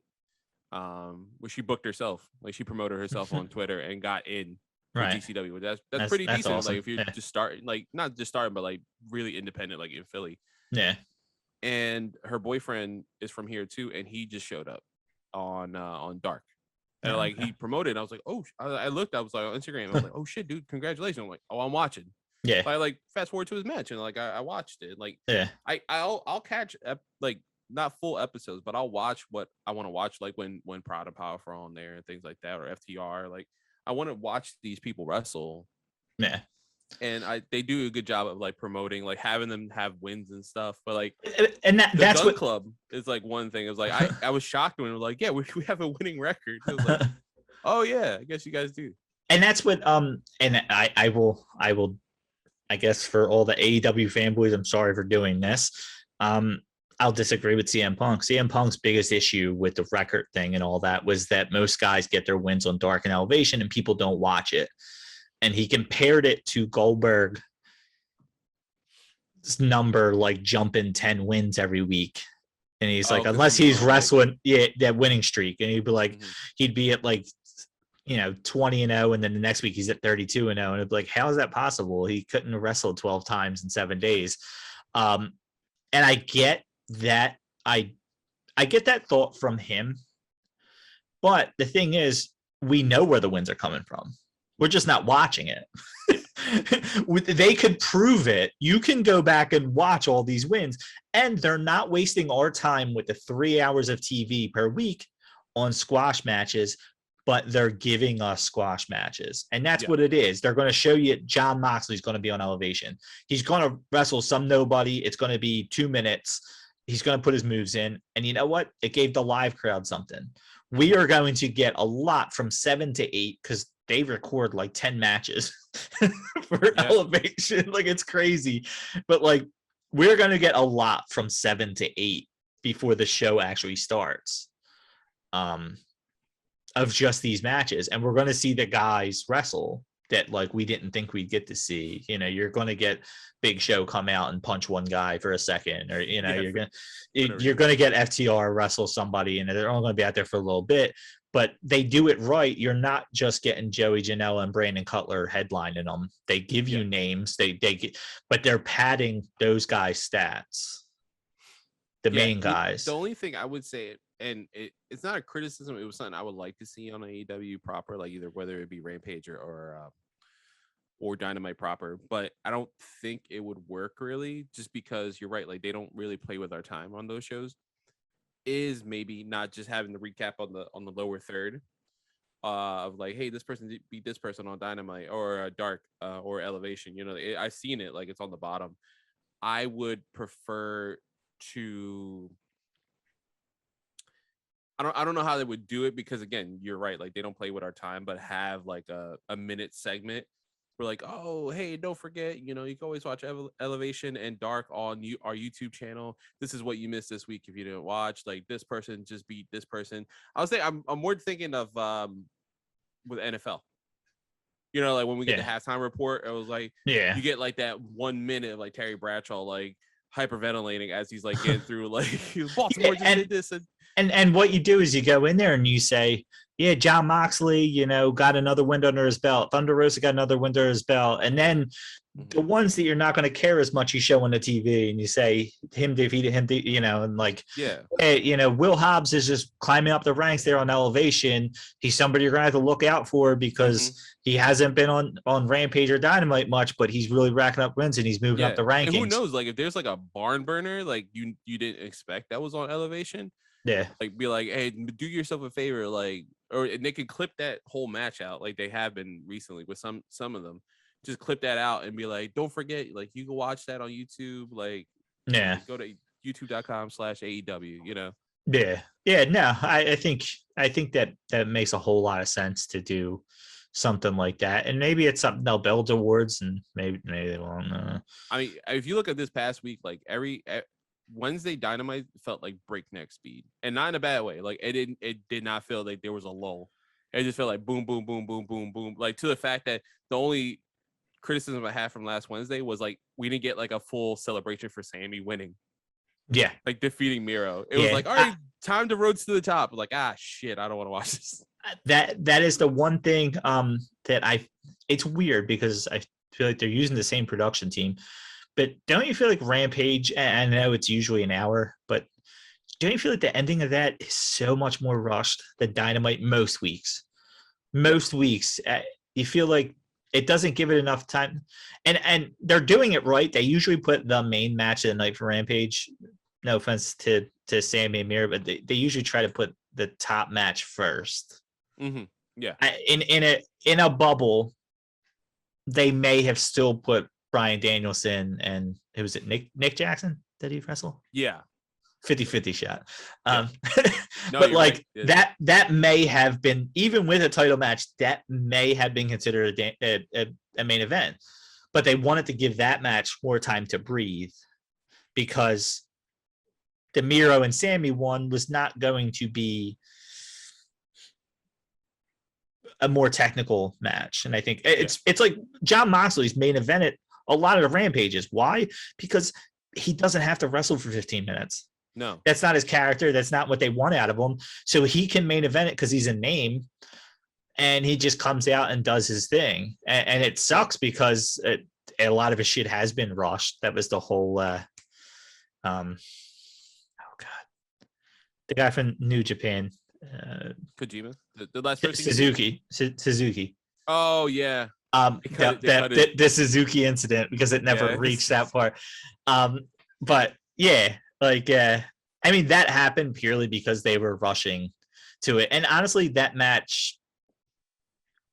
where she booked herself, like she promoted herself on Twitter and got in GCW. That's pretty decent. Awesome. Like if you're just starting, like not just starting, but like really independent, like in Philly. Yeah. And her boyfriend is from here too, and he just showed up on Dark, and like he promoted. And I was like, oh, I looked. I was like on Instagram. I was like, oh shit, dude, congratulations. I'm like, oh, I'm watching. Yeah. So I like fast forward to his match, and like I watched it. Like I'll catch like not full episodes, but I'll watch what I want to watch. Like when Proud and Powerful are on there and things like that, or FTR. Like I want to watch these people wrestle. Yeah. And they do a good job of like promoting, like having them have wins and stuff. But like, and that's Gun what Club is like one thing. It was like I was shocked when it was like, yeah, we have a winning record. It was like, oh yeah, I guess you guys do. And that's what and I will I guess for all the AEW fanboys, I'm sorry for doing this. I'll disagree with CM Punk. CM Punk's biggest issue with the record thing and all that was that most guys get their wins on Dark and Elevation, and people don't watch it. And he compared it to Goldberg's number, like jumping 10 wins every week. And he's like, unless he's wrestling, that winning streak. And he'd be like, he'd be at like, 20-0, and then the next week he's at 32-0. And it'd be like, how is that possible? He couldn't wrestle 12 times in 7 days. And I get that. I get that thought from him. But the thing is, we know where the wins are coming from. We're just not watching it. They could prove it. You can go back and watch all these wins, and they're not wasting our time with the 3 hours of TV per week on squash matches, but they're giving us squash matches. And that's what it is. They're going to show you John Moxley's going to be on Elevation. He's going to wrestle some nobody. It's going to be 2 minutes. He's going to put his moves in. And you know what? It gave the live crowd something. We are going to get a lot from 7 to 8 because they record like 10 matches for Elevation. Like it's crazy. But like we're going to get a lot from 7 to 8 before the show actually starts. Of just these matches. And we're going to see the guys wrestle that like we didn't think we'd get to see. You're going to get Big Show come out and punch one guy for a second, or you're going to get FTR wrestle somebody, and they're only going to be out there for a little bit. But they do it right. You're not just getting Joey Janela and Brandon Cutler headlining them. They give you names. They get, but they're padding those guys' stats. The main guys. The only thing I would say, and it's not a criticism, it was something I would like to see on AEW proper, like either whether it be Rampage or or Dynamite proper, but I don't think it would work really, just because you're right, like they don't really play with our time on those shows. Is maybe not just having the recap on the lower third of like, hey, this person beat this person on Dynamite or Dark or Elevation. I've seen it, like it's on the bottom. I would prefer to. I don't know how they would do it, because again, you're right, like they don't play with our time, but have like a minute segment. We're like, oh, hey, don't forget, you can always watch Elevation and Dark on our YouTube channel. This is what you missed this week if you didn't watch. Like this person just beat this person. I was thinking, I'm more thinking of with NFL. Like when we get the halftime report, it was like, you get like that 1 minute of like Terry Bradshaw like hyperventilating as he's like getting through like Baltimore just did this and what you do is you go in there and you say, yeah, John Moxley, got another win under his belt. Thunder Rosa got another win under his belt. And then the ones that you're not going to care as much, you show on the TV and you say him defeated him, and like, hey, Will Hobbs is just climbing up the ranks there on Elevation. He's somebody you're going to have to look out for, because he hasn't been on Rampage or Dynamite much, but he's really racking up wins and he's moving up the rankings. And who knows, like if there's like a barn burner, like you didn't expect that was on Elevation. Yeah. Like be like, hey, do yourself a favor, like, and they can clip that whole match out, like they have been recently with some of them. Just clip that out and be like, don't forget, like you can watch that on YouTube. Like, go to youtube.com/AEW. Yeah. No, I think that makes a whole lot of sense to do something like that, and maybe it's something they'll build towards, and maybe they won't. I mean, if you look at this past week, like every Wednesday Dynamite felt like breakneck speed, and not in a bad way. Like it did not feel like there was a lull. It just felt like boom, boom, boom, boom, boom, boom. Like to the fact that the only criticism I had from last Wednesday was like we didn't get like a full celebration for Sammy winning. Yeah, like defeating Miro. It was like, all right, time to road to the top. Like, shit, I don't want to watch this. That is the one thing that it's weird, because I feel like they're using the same production team. But don't you feel like Rampage, and I know it's usually an hour, but don't you feel like the ending of that is so much more rushed than Dynamite most weeks? Most weeks, you feel like it doesn't give it enough time. And they're doing it right. They usually put the main match of the night for Rampage. No offense to Sammy and Miro, but they usually try to put the top match first. Mm-hmm. Yeah. In a bubble, they may have still put Bryan Danielson and who was it, Nick Jackson? Did he wrestle? Yeah. 50-50 shot. No, but like right. that may have been, even with a title match, that may have been considered a main event. But they wanted to give that match more time to breathe, because the Miro and Sammy one was not going to be a more technical match. And I think it's like John Moxley's main event at a lot of the Rampages. Why? Because he doesn't have to wrestle for 15 minutes. No, that's not his character. That's not what they want out of him. So he can main event it because he's a name, and he just comes out and does his thing. And it sucks because a lot of his shit has been rushed. That was the whole, oh God, the guy from New Japan, Kojima, the last person, Suzuki. Oh yeah. The Suzuki incident, because it never reached that far. But yeah, like, I mean, that happened purely because they were rushing to it. And honestly, that match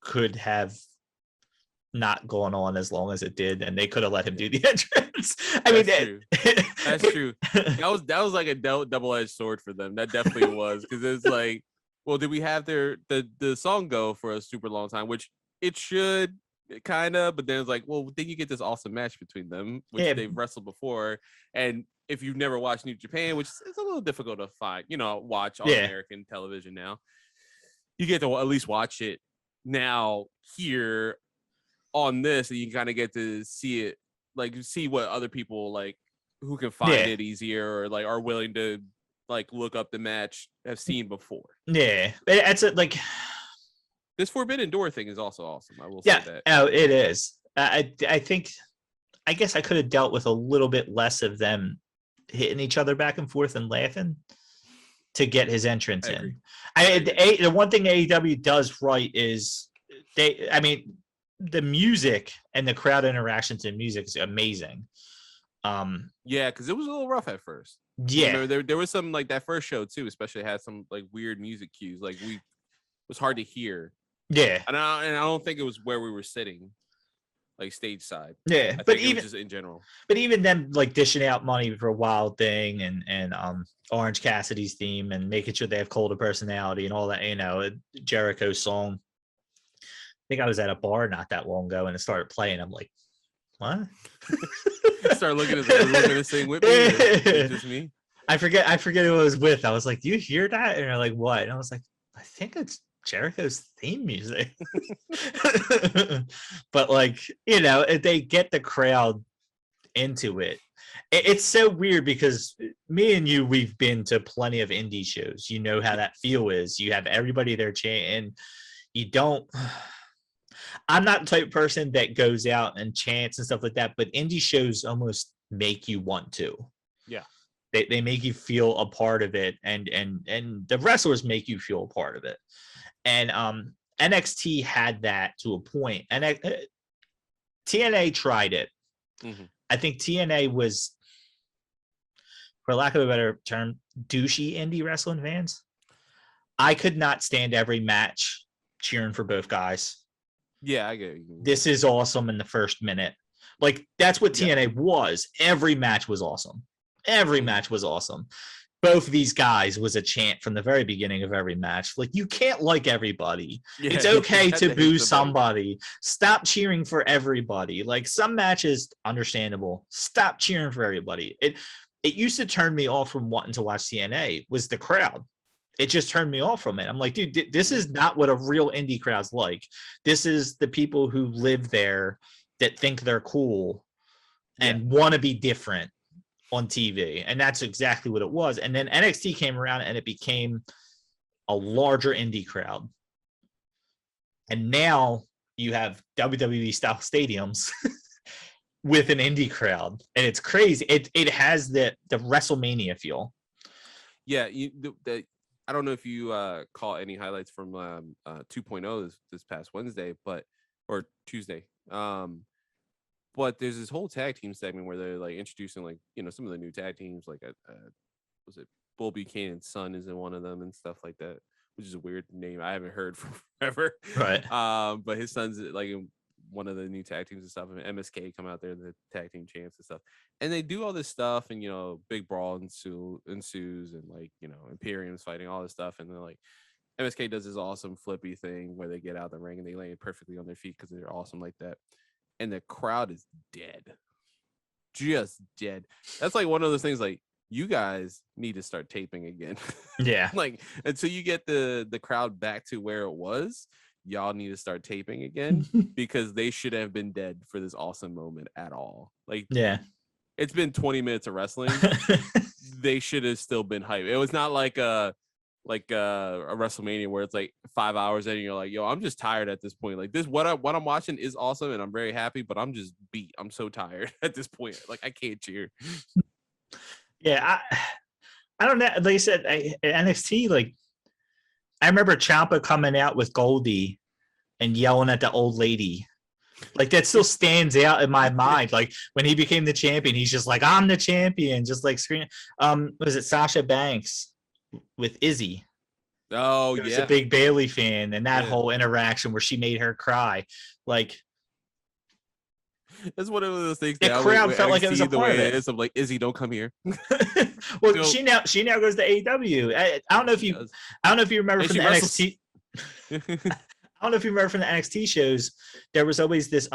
could have not gone on as long as it did, and they could have let him do the entrance. That's true. That was like a double-edged sword for them. That definitely was, because it's like, well, did we have the song go for a super long time, which it should kind of, but then it's like, well, then you get this awesome match between them, which they've wrestled before. And if you've never watched New Japan, which is a little difficult to find, watch on American television now, you get to at least watch it now here on this, and you kind of get to see it, like see what other people like who can find it easier, or like are willing to like look up the match, have seen before. Yeah, it's like this Forbidden Door thing is also awesome. I will say that. Oh, it is. I think, I guess I could have dealt with a little bit less of them hitting each other back and forth and laughing to get his entrance in. The one thing AEW does right is the music and the crowd interactions and music is amazing. Yeah, because it was a little rough at first. Yeah, remember, there was some like that first show too, especially had some like weird music cues. Like it was hard to hear. Yeah, and I don't think it was where we were sitting, like stage side. Yeah, I think it was just in general. But even them like dishing out money for Wild Thing and Orange Cassidy's theme and making sure they have Cult of Personality and all that, Jericho's song. I think I was at a bar not that long ago and it started playing. I'm like, what? Start looking at this thing with me. It's just me. I forget who I was with. I was like, do you hear that? And they're like, what? And I was like, I think it's Jericho's theme music. But like, they get the crowd into it. It's so weird because me and you, we've been to plenty of indie shows. You know how that feel is. You have everybody there chanting. You don't. I'm not the type of person that goes out and chants and stuff like that, but indie shows almost make you want to. Yeah. They make you feel a part of it, and the wrestlers make you feel a part of it. And NXT had that to a point. And TNA tried it. Mm-hmm. I think TNA was, for lack of a better term, douchey indie wrestling fans. I could not stand every match cheering for both guys. Yeah, I get you. This is awesome in the first minute. Like, that's what TNA was. Every match was awesome. Every match was awesome. Both of these guys was a chant from the very beginning of every match. Like, you can't like everybody. Yeah, it's okay to boo somebody. Stop cheering for everybody. Like, some matches, understandable. Stop cheering for everybody. It used to turn me off from wanting to watch TNA was the crowd. It just turned me off from it. I'm like, dude, this is not what a real indie crowd's like. This is the people who live there that think they're cool and want to be different on TV. And that's exactly what it was. And then NXT came around and it became a larger indie crowd. And now you have WWE style stadiums with an indie crowd. And it's crazy. It has the WrestleMania feel. Yeah, I don't know if you caught any highlights from 2.0 this past Wednesday, or Tuesday. But there's this whole tag team segment where they're like introducing like, some of the new tag teams, like was it Bull Buchanan's son is in one of them and stuff like that, which is a weird name I haven't heard for forever. Right. But his son's like in one of the new tag teams and stuff, and MSK come out there, the tag team champs and stuff, and they do all this stuff, and big brawl ensues, and like Imperium's fighting all this stuff, and then like MSK does this awesome flippy thing where they get out of the ring and they land perfectly on their feet because they're awesome like that, and the crowd is dead, just dead. That's like one of those things like, you guys need to start taping again. Yeah. Like, until you get the crowd back to where it was, y'all need to start taping again, because they should have been dead for this awesome moment at all. Like, yeah, it's been 20 minutes of wrestling. They should have still been hype. It was not like a WrestleMania where it's like 5 hours in and you're like, yo, I'm just tired at this point. Like, this, what I'm watching is awesome and I'm very happy, but I'm just beat. I'm so tired at this point. Like, I can't cheer. Yeah, I don't know. Like I said, NXT, like, I remember Ciampa coming out with Goldie and yelling at the old lady. Like, that still stands out in my mind. Like, when he became the champion, he's just like, I'm the champion, just like screaming. Was it Sasha Banks with Izzy? Oh, he was a big Bailey fan, and that whole interaction where she made her cry. Like, it's one of those things. The crowd felt like it was a part of it. I'm like, Izzy, don't come here. Well, she now goes to AEW. I don't know if you remember from the NXT. I don't know if you remember from the NXT shows. There was always this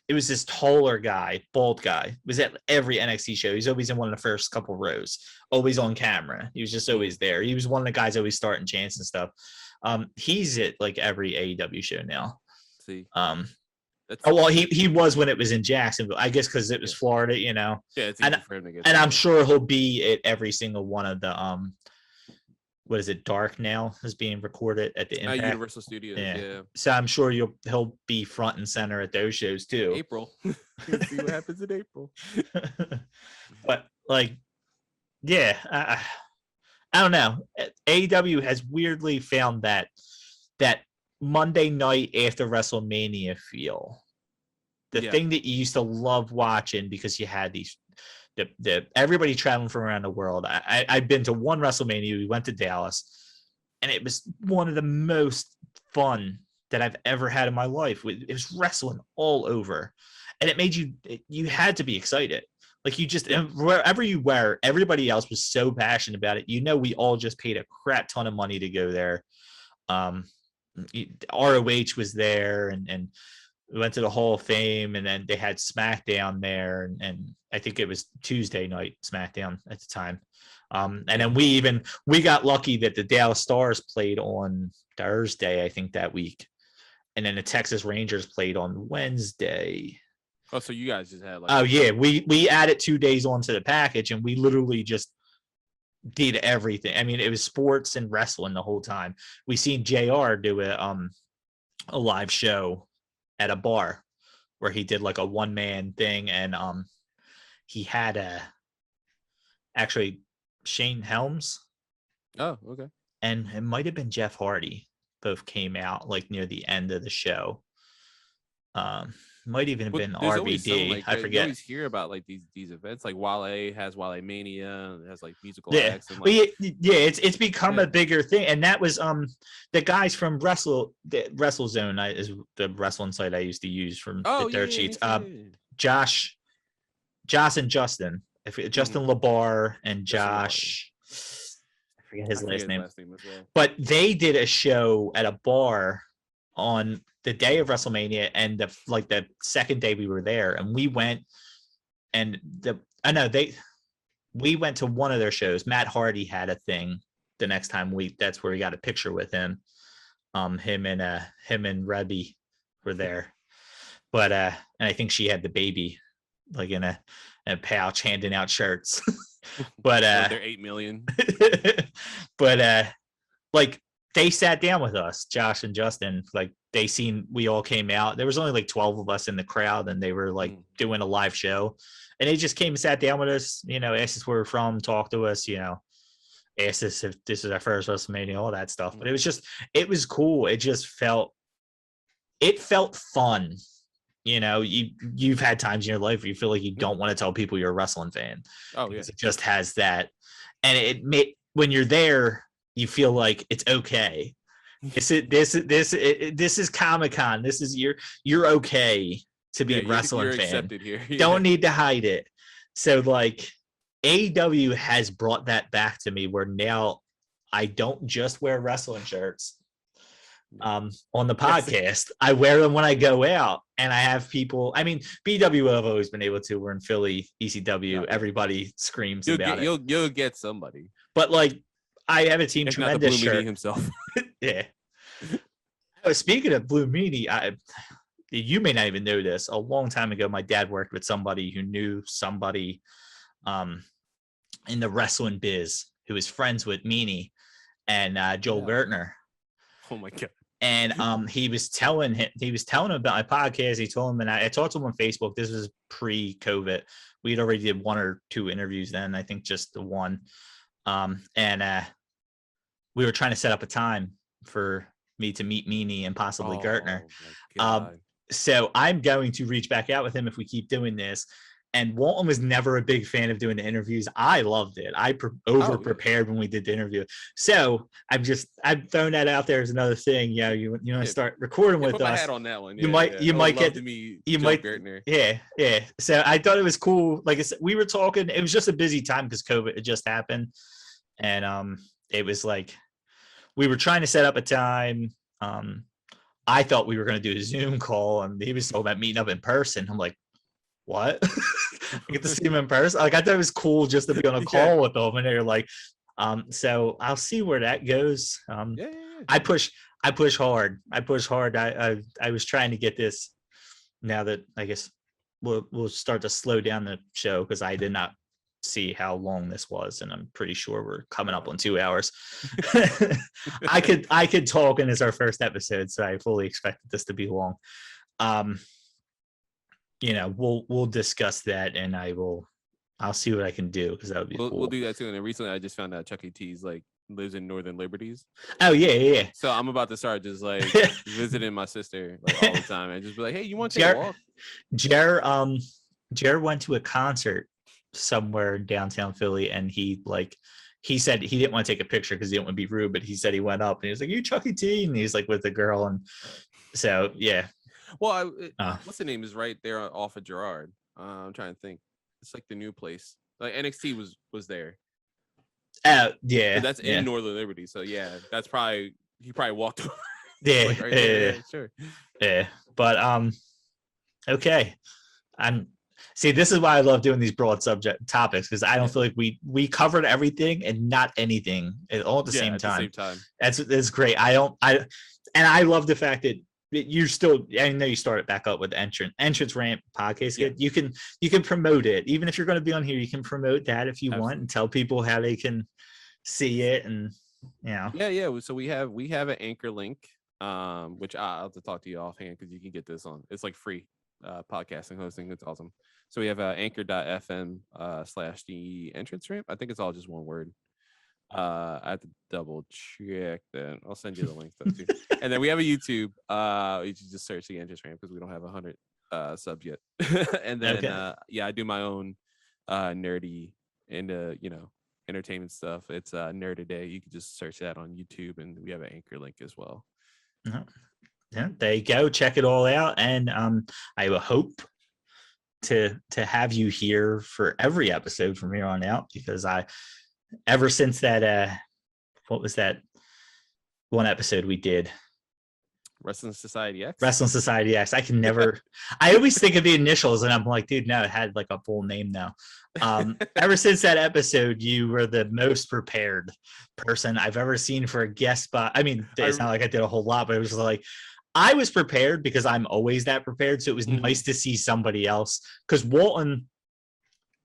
it was this taller guy, bald guy. It was at every NXT show. He's always in one of the first couple rows, always on camera. He was just always there. He was one of the guys always starting chants and stuff. He's at like every AEW show now. See. He was when it was in Jacksonville, I guess, because it was Florida, Yeah, it's easy for him to get. And I'm sure he'll be at every single one of the what is it? Dark now is being recorded at the Impact. Universal Studios. Yeah. So I'm sure he'll be front and center at those shows too. April. Let's see what happens in April. But like, yeah, I don't know. AEW has weirdly found that Monday night after WrestleMania feel. The thing that you used to love watching because you had these the everybody traveling from around the world. I've been to one WrestleMania. We went to Dallas, and it was one of the most fun that I've ever had in my life. It was wrestling all over, and it made you had to be excited. Like you just wherever you were, everybody else was so passionate about it. We all just paid a crap ton of money to go there. ROH was there, and we went to the Hall of Fame, and then they had SmackDown there, and I think it was Tuesday night SmackDown at the time. And then we got lucky that the Dallas Stars played on Thursday, I think, that week, and then the Texas Rangers played on Wednesday. Oh, so you guys just had like? Oh yeah, we added 2 days onto the package, and we literally just did everything. I mean, it was sports and wrestling the whole time. We seen JR do a live show at a bar where he did like a one-man thing, and he had actually Shane Helms. Oh, okay. And it might have been Jeff Hardy. Both came out like near the end of the show. Might even have been RVD. I forget. You always hear about like these events. Like Wale has Wale Mania. It has like musical acts. And, like, it's become a bigger thing. And that was the guys from WrestleZone is the wrestling site I used to use from the dirt sheets. Josh and Justin. Justin LeBar and Josh. I forget his last name. As well. But they did a show at a bar on the day of WrestleMania, and the second day we were there, and we went, and we went to one of their shows. Matt Hardy had a thing the next time that's where we got a picture with him. Him and Rebby were there, but and I think she had the baby like in a pouch handing out shirts. But they're 8 million. But like they sat down with us, Josh and Justin. Like we all came out. There was only like 12 of us in the crowd, and they were like doing a live show, and they just came and sat down with us. Asked us where we're from, talked to us. Asked us if this is our first WrestleMania, all that stuff. But it was cool. It felt fun. You've had times in your life where you feel like you don't want to tell people you're a wrestling fan. Oh yeah, it just has that, and when you're there, you feel like it's okay. This is Comic-Con. This is you're okay to be a wrestling fan. Accepted here. Don't need to hide it. So like AEW has brought that back to me, where now I don't just wear wrestling shirts. On the podcast, I wear them when I go out, and I have people. I mean, BW I've always been able to. We're in Philly, ECW. Everybody screams about it. You'll get somebody. But like, I have a Team Tremendous shirt himself. Yeah. Speaking of Blue Meanie, you may not even know this. A long time ago, my dad worked with somebody who knew somebody in the wrestling biz who was friends with Meanie and Joel Gertner. Oh my God. And he was telling him about my podcast. He told him, and I talked to him on Facebook. This was pre-COVID. We had already did 1 or 2 interviews then. I think just the one. And we were trying to set up a time for me to meet Meanie and possibly Gertner. So I'm going to reach back out with him if we keep doing this. And Walton was never a big fan of doing the interviews. I loved it. I over prepared when we did the interview. So I've thrown that out there as another thing. Yeah, you want to start recording with put us. My hat on that one. You might get to meet Gertner. Yeah. So I thought it was cool. Like I said, we were talking. It was just a busy time because COVID had just happened, and it was like we were trying to set up a time. I thought we were going to do a Zoom call, and he was talking about meeting up in person. I'm like, what? I get to see him in person. Like I thought it was cool just to be on a call with them, and they're like, so I'll see where that goes. I push hard. I was trying to get this. Now that I guess we'll start to slow down the show because I did not see how long this was, and I'm pretty sure we're coming up on 2 hours. I could talk, and it's our first episode, so I fully expected this to be long. We'll discuss that, and I'll see what I can do because that would be cool. We'll do that too. And then recently I just found out Chuck E. Cheese like lives in Northern Liberties. Oh yeah. So I'm about to start just like visiting my sister like all the time and just be like, hey, you want to take a walk? Jared went to a concert somewhere in downtown Philly, and he said he didn't want to take a picture because he didn't want to be rude, but he said he went up and he was like, "You Chucky T," and he's like with the girl, and so yeah. Well, what's the name is right there off of Girard. I'm trying to think. It's like the new place. Like NXT was there. Yeah. But that's in Northern Liberty. So yeah, that's probably he probably walked over. Yeah, like right there. Yeah, sure. Yeah, but okay. See, this is why I love doing these broad subject topics, because I don't feel like we covered everything and not anything all at the same time. That's great. I love the fact that you're still. I know you started back up with entrance ramp podcast. Yeah. You can promote it, even if you're going to be on here. You can promote that if you want and tell people how they can see it, and Yeah. So we have an anchor link, which I'll have to talk to you offhand because you can get this on. It's like free podcasting hosting. It's awesome. So we have anchor.fm / the entrance ramp. I think it's all just one word. I have to double check that. I'll send you the link though too. And then we have a YouTube. You should just search the entrance ramp because we don't have 100 subs yet. And then I do my own nerdy and entertainment stuff. It's Nerd a Day. You can just search that on YouTube, and we have an anchor link as well. Yeah, there you go. Check it all out, and I will hope to have you here for every episode from here on out, because ever since that what was that one episode we did? Wrestling Society X. I can never. I always think of the initials, and I'm like, dude, no, it had like a full name now. Ever since that episode, you were the most prepared person I've ever seen for a guest spot. I mean, it's not like I did a whole lot, but it was like I was prepared because I'm always that prepared. So it was nice to see somebody else, because Walton,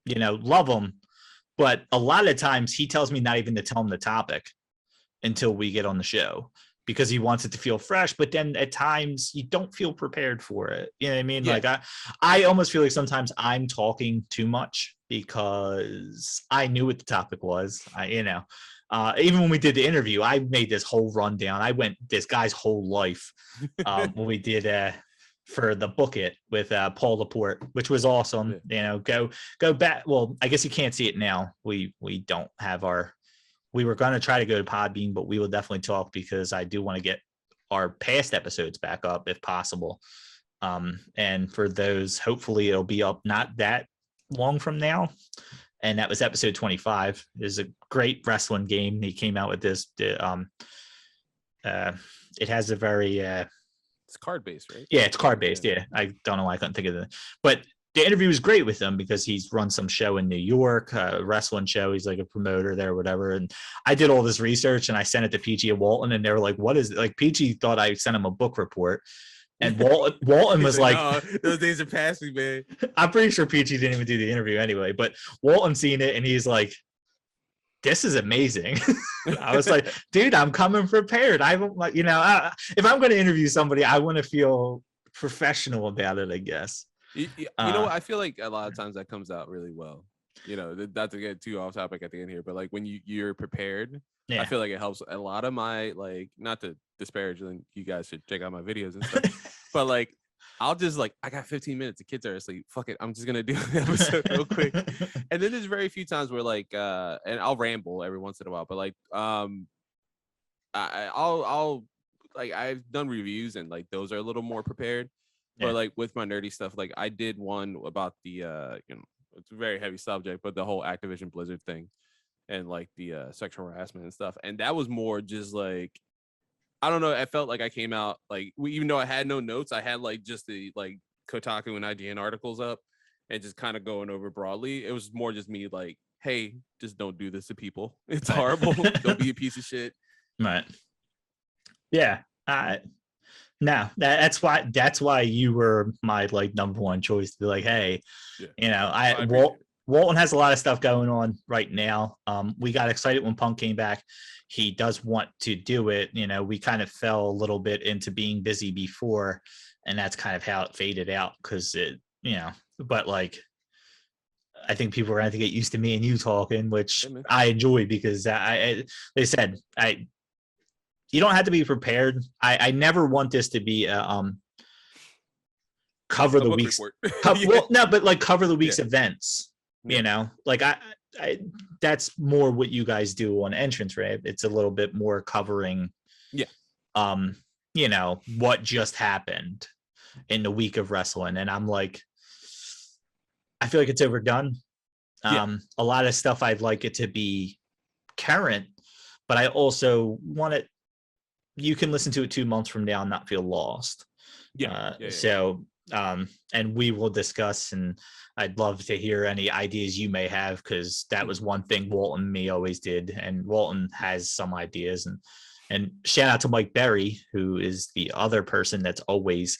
love him, but a lot of times he tells me not even to tell him the topic until we get on the show, because he wants it to feel fresh. But then at times you don't feel prepared for it. You know what I mean? Yeah. Like I almost feel like sometimes I'm talking too much because I knew what the topic was. Even when we did the interview, I made this whole rundown. I went this guy's whole life when we did for the Book It with Paul Laporte, which was awesome. Yeah. Go back. Well, I guess you can't see it now. We don't have we were going to try to go to Podbean, but we will definitely talk, because I do want to get our past episodes back up if possible. And for those, hopefully it'll be up not that long from now. And that was episode 25. It's a great wrestling game. He came out with this. It has a very it's card based, right? Yeah, it's card based. Yeah, I don't know why I couldn't think of it, but the interview was great with him because he's run some show in New York, a wrestling show. He's like a promoter there, or whatever. And I did all this research and I sent it to Peachy and Walton, and they were like, "What is it?" Like Peachy thought I sent him a book report, and Walton was like, "No, those days are past me, man." I'm pretty sure Peachy didn't even do the interview anyway, but Walton seen it and he's like, "This is amazing." I was like, "Dude, I'm coming prepared. I don't like, if I'm going to interview somebody, I want to feel professional about it, I guess." You know what? I feel like a lot of times that comes out really well. Not to get too off topic at the end here, but like when you're prepared, I feel like it helps. A lot of my, like, not to disparage, and you guys should check out my videos and stuff, but like I'll just like, I got 15 minutes, the kids are asleep, fuck it, I'm just gonna do an episode real quick. And then there's very few times where like and I'll ramble every once in a while, but like I'll like, I've done reviews and like those are a little more prepared. But like with my nerdy stuff, like I did one about the it's a very heavy subject, but the whole Activision Blizzard thing and like the sexual harassment and stuff. And that was more just like, I don't know, I felt like I came out like, even though I had no notes, I had like just the like Kotaku and IGN articles up and just kind of going over broadly. It was more just me like, hey, just don't do this to people. It's horrible. Don't be a piece of shit. Right. Yeah. No, that's why you were my like number one choice to be like, hey, Walton has a lot of stuff going on right now. We got excited when Punk came back. He does want to do it. We kind of fell a little bit into being busy before, and that's kind of how it faded out, because but like, I think people are going to have to get used to me and you talking, which I enjoy because they said you don't have to be prepared. I never want this to be cover the week's well, no, but like cover the week's events. You know, like I that's more what you guys do on Entrance, right? It's a little bit more covering. You know, what just happened in the week of wrestling. And I'm like, I feel like it's overdone. A lot of stuff I'd like it to be current, but I also want it, you can listen to it 2 months from now and not feel lost. So, and we will discuss, and I'd love to hear any ideas you may have, because that was one thing Walton and me always did. And Walton has some ideas, and shout out to Mike Berry, who is the other person that's always,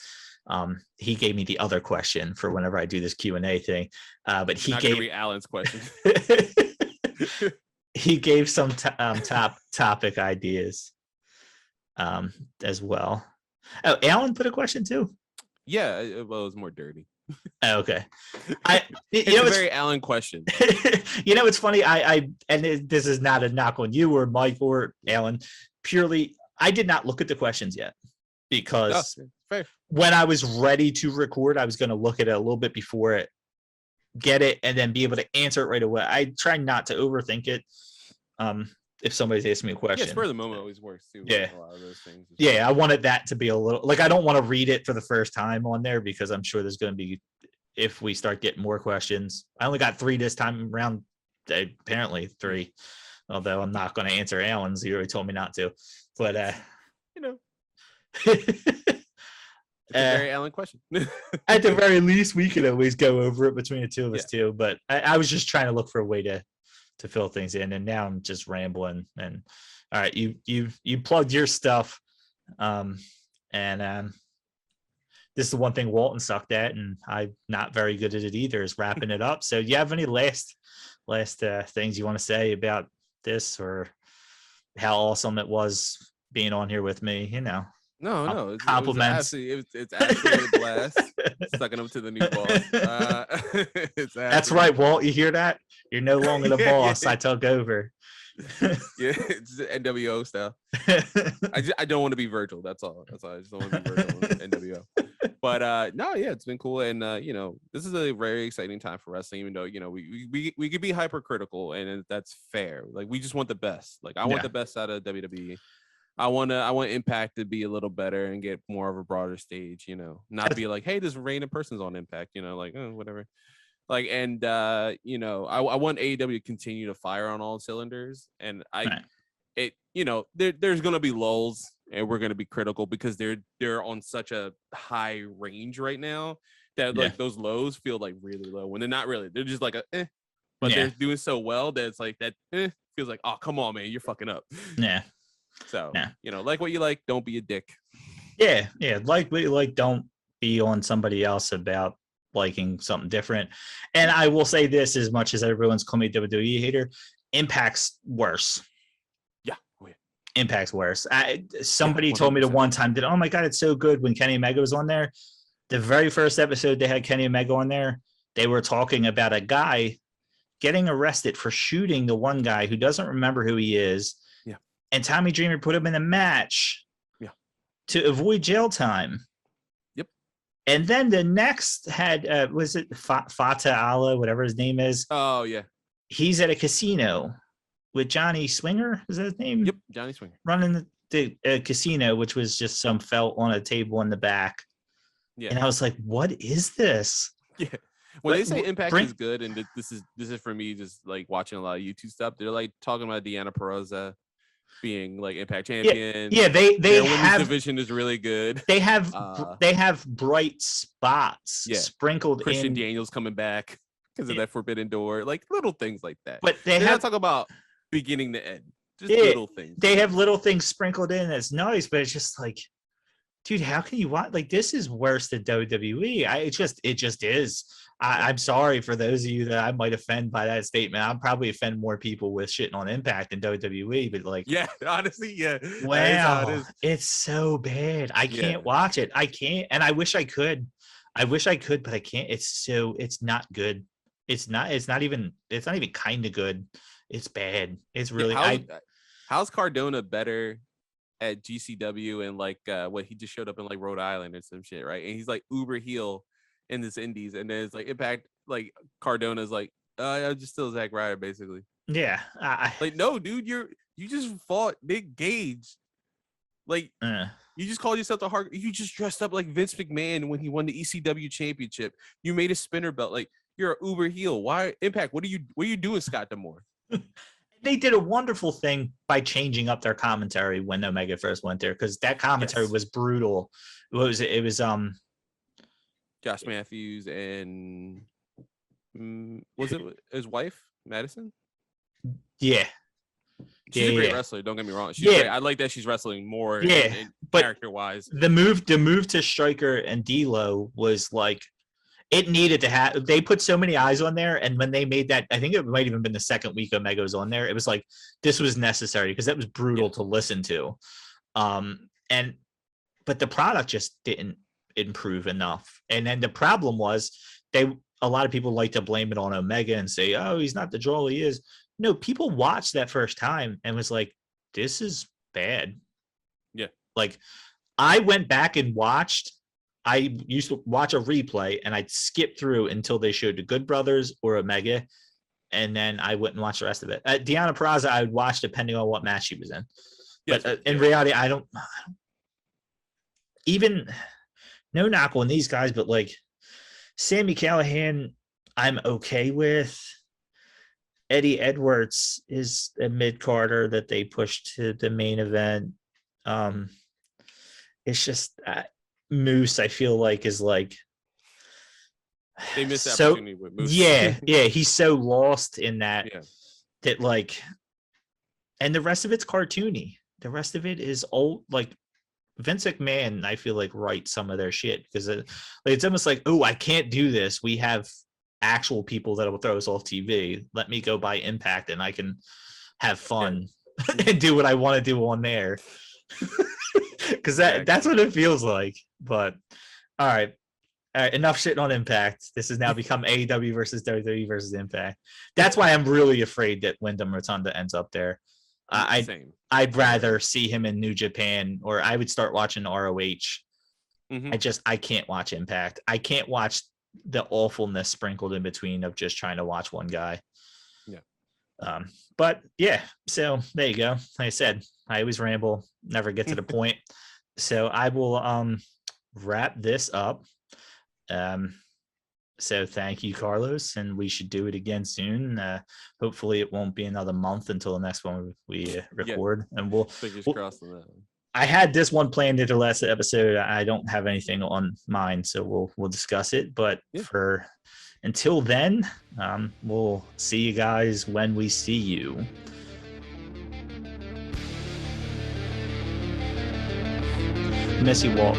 he gave me the other question for whenever I do this Q&A thing. But he gave Alan's question. He gave some top topic ideas as well. Oh, Alan put a question too. Yeah, well, it was more dirty. Oh, okay. It's a very Alan question. You know, it's funny. This is not a knock on you or Mike or Alan. Purely, I did not look at the questions yet, because when I was ready to record, I was going to look at it a little bit before it, get it, and then be able to answer it right away. I try not to overthink it. If somebody's asking me a question, spur of the moment always works too. Yeah, a lot of those things. I wanted that to be a little, like, I don't want to read it for the first time on there, because I'm sure there's going to be, if we start getting more questions. I only got 3 this time around, apparently 3. Although I'm not going to answer Alan's. He already told me not to. But, you know. It's a very Alan question. At the very least, we could always go over it between the two of us too. But I was just trying to look for a way to fill things in. And now I'm just rambling. And all right, you plugged your stuff. This is the one thing Walton sucked at, and I'm not very good at it either, is wrapping it up. So do you have any last things you want to say about this, or how awesome it was being on here with me? You know, no, compliments. It's absolutely a blast. Sucking up to the new boss. That's right, Walt. You hear that? You're no longer the boss. I took over. It's NWO style. I don't want to be Virgil. That's all. I just don't want to be Virgil in NWO. But it's been cool, and this is a very exciting time for wrestling. Even though we could be hypercritical, and that's fair. Like, we just want the best. Like, I want the best out of WWE. I want Impact to be a little better and get more of a broader stage. Not be like, hey, this random person's on Impact. Like, whatever. Like, and I want AEW to continue to fire on all cylinders, and there's gonna be lulls, and we're gonna be critical because they're on such a high range right now that like those lows feel like really low when they're not really. They're just like but they're doing so well that it's like that feels like, oh, come on, man, you're fucking up. Yeah. So like what you like, don't be a dick. Yeah, like what you like, don't be on somebody else about liking something different. And I will say this, as much as everyone's calling me a WWE hater, Impact's worse. Impact's worse. Somebody told me the one time that, oh my god, it's so good when Kenny Omega was on there. The very first episode they had Kenny Omega on there, they were talking about a guy getting arrested for shooting the one guy who doesn't remember who he is. And Tommy Dreamer put him in a match to avoid jail time. And then the next had, was it Fatah Allah, whatever his name is? Oh, yeah. He's at a casino with Johnny Swinger. Is that his name? Yep, Johnny Swinger. Running the casino, which was just some felt on a table in the back. Yeah. And I was like, what is this? Yeah. When they say Impact is good, and this is for me just like watching a lot of YouTube stuff, they're like talking about Deanna Perroza being like Impact champion. Yeah, they have division is really good. They have bright spots sprinkled Christian in. Daniels coming back because of that Forbidden Door, like little things like that. But they're not talking about beginning to end, just little things. They have little things sprinkled in that's nice, but it's just like, dude, how can you watch? Like, this is worse than WWE. It just is. I'm sorry for those of you that I might offend by that statement. I'll probably offend more people with shitting on Impact than WWE, but like, honestly, wow, it's so bad. I can't watch it. I can't, and I wish I could. But I can't. It's not good. It's not even kind of good. It's bad. It's really how's Cardona better at GCW and like what he just showed up in like Rhode Island or some shit, right? And he's like uber heel in this Indies, and then it's like Impact, like Cardona's like I'm just still Zack Ryder basically. Yeah, like no, dude, you just fought Nick Gage, like you just called yourself the hard. You just dressed up like Vince McMahon when he won the ECW championship. You made a spinner belt. Like you're an uber heel. Why Impact? What are you doing, Scott D'Amore? They did a wonderful thing by changing up their commentary when Omega first went there, because that commentary was brutal. What was it? It was Josh Matthews and was it his wife Madison? Yeah. She's a great wrestler. Don't get me wrong. She's great. I like that she's wrestling more. Yeah, but character wise, the move to Stryker and D'Lo was like, it needed to have. They put so many eyes on there, and when they made that, I think it might even been the second week Omega was on there. It was like this was necessary because that was brutal to listen to, but the product just didn't improve enough. And then the problem was a lot of people like to blame it on Omega and say, oh, he's not the draw he is. No, people watched that first time and was like, this is bad. Yeah. Like I went back and watched. I used to watch a replay and I'd skip through until they showed the Good Brothers or Omega, and then I wouldn't watch the rest of it. Deonna Purrazzo, I would watch depending on what match she was in. Yes, but in reality, I don't even, no knock on these guys, but like Sami Callihan, I'm okay with. Eddie Edwards is a mid-carder that they pushed to the main event. It's just Moose, I feel like, is like they missed the opportunity with Moose. Yeah, he's so lost in that that like, and the rest of it's cartoony. The rest of it is old, like Vince McMahon. I feel like writes some of their shit because it's almost like, oh, I can't do this. We have actual people that will throw us off TV. Let me go by Impact and I can have fun and do what I want to do on there. Because that's what it feels like. But all right, enough shitting on Impact. This has now become AEW versus WWE versus Impact. That's why I'm really afraid that Wyndham Rotunda ends up there. I'd rather see him in New Japan, or I would start watching ROH. I can't watch Impact. I can't watch the awfulness sprinkled in between of just trying to watch one guy. But yeah, so there you go. Like I said, I always ramble, never get to the point. So I will wrap this up. So thank you, Carlos, and we should do it again soon. Hopefully it won't be another month until the next one we record, and we'll fingers crossed on that one. I had this one planned in the last episode. I don't have anything on mine, so we'll discuss it. But for until then, we'll see you guys when we see you. Miss you, Walt.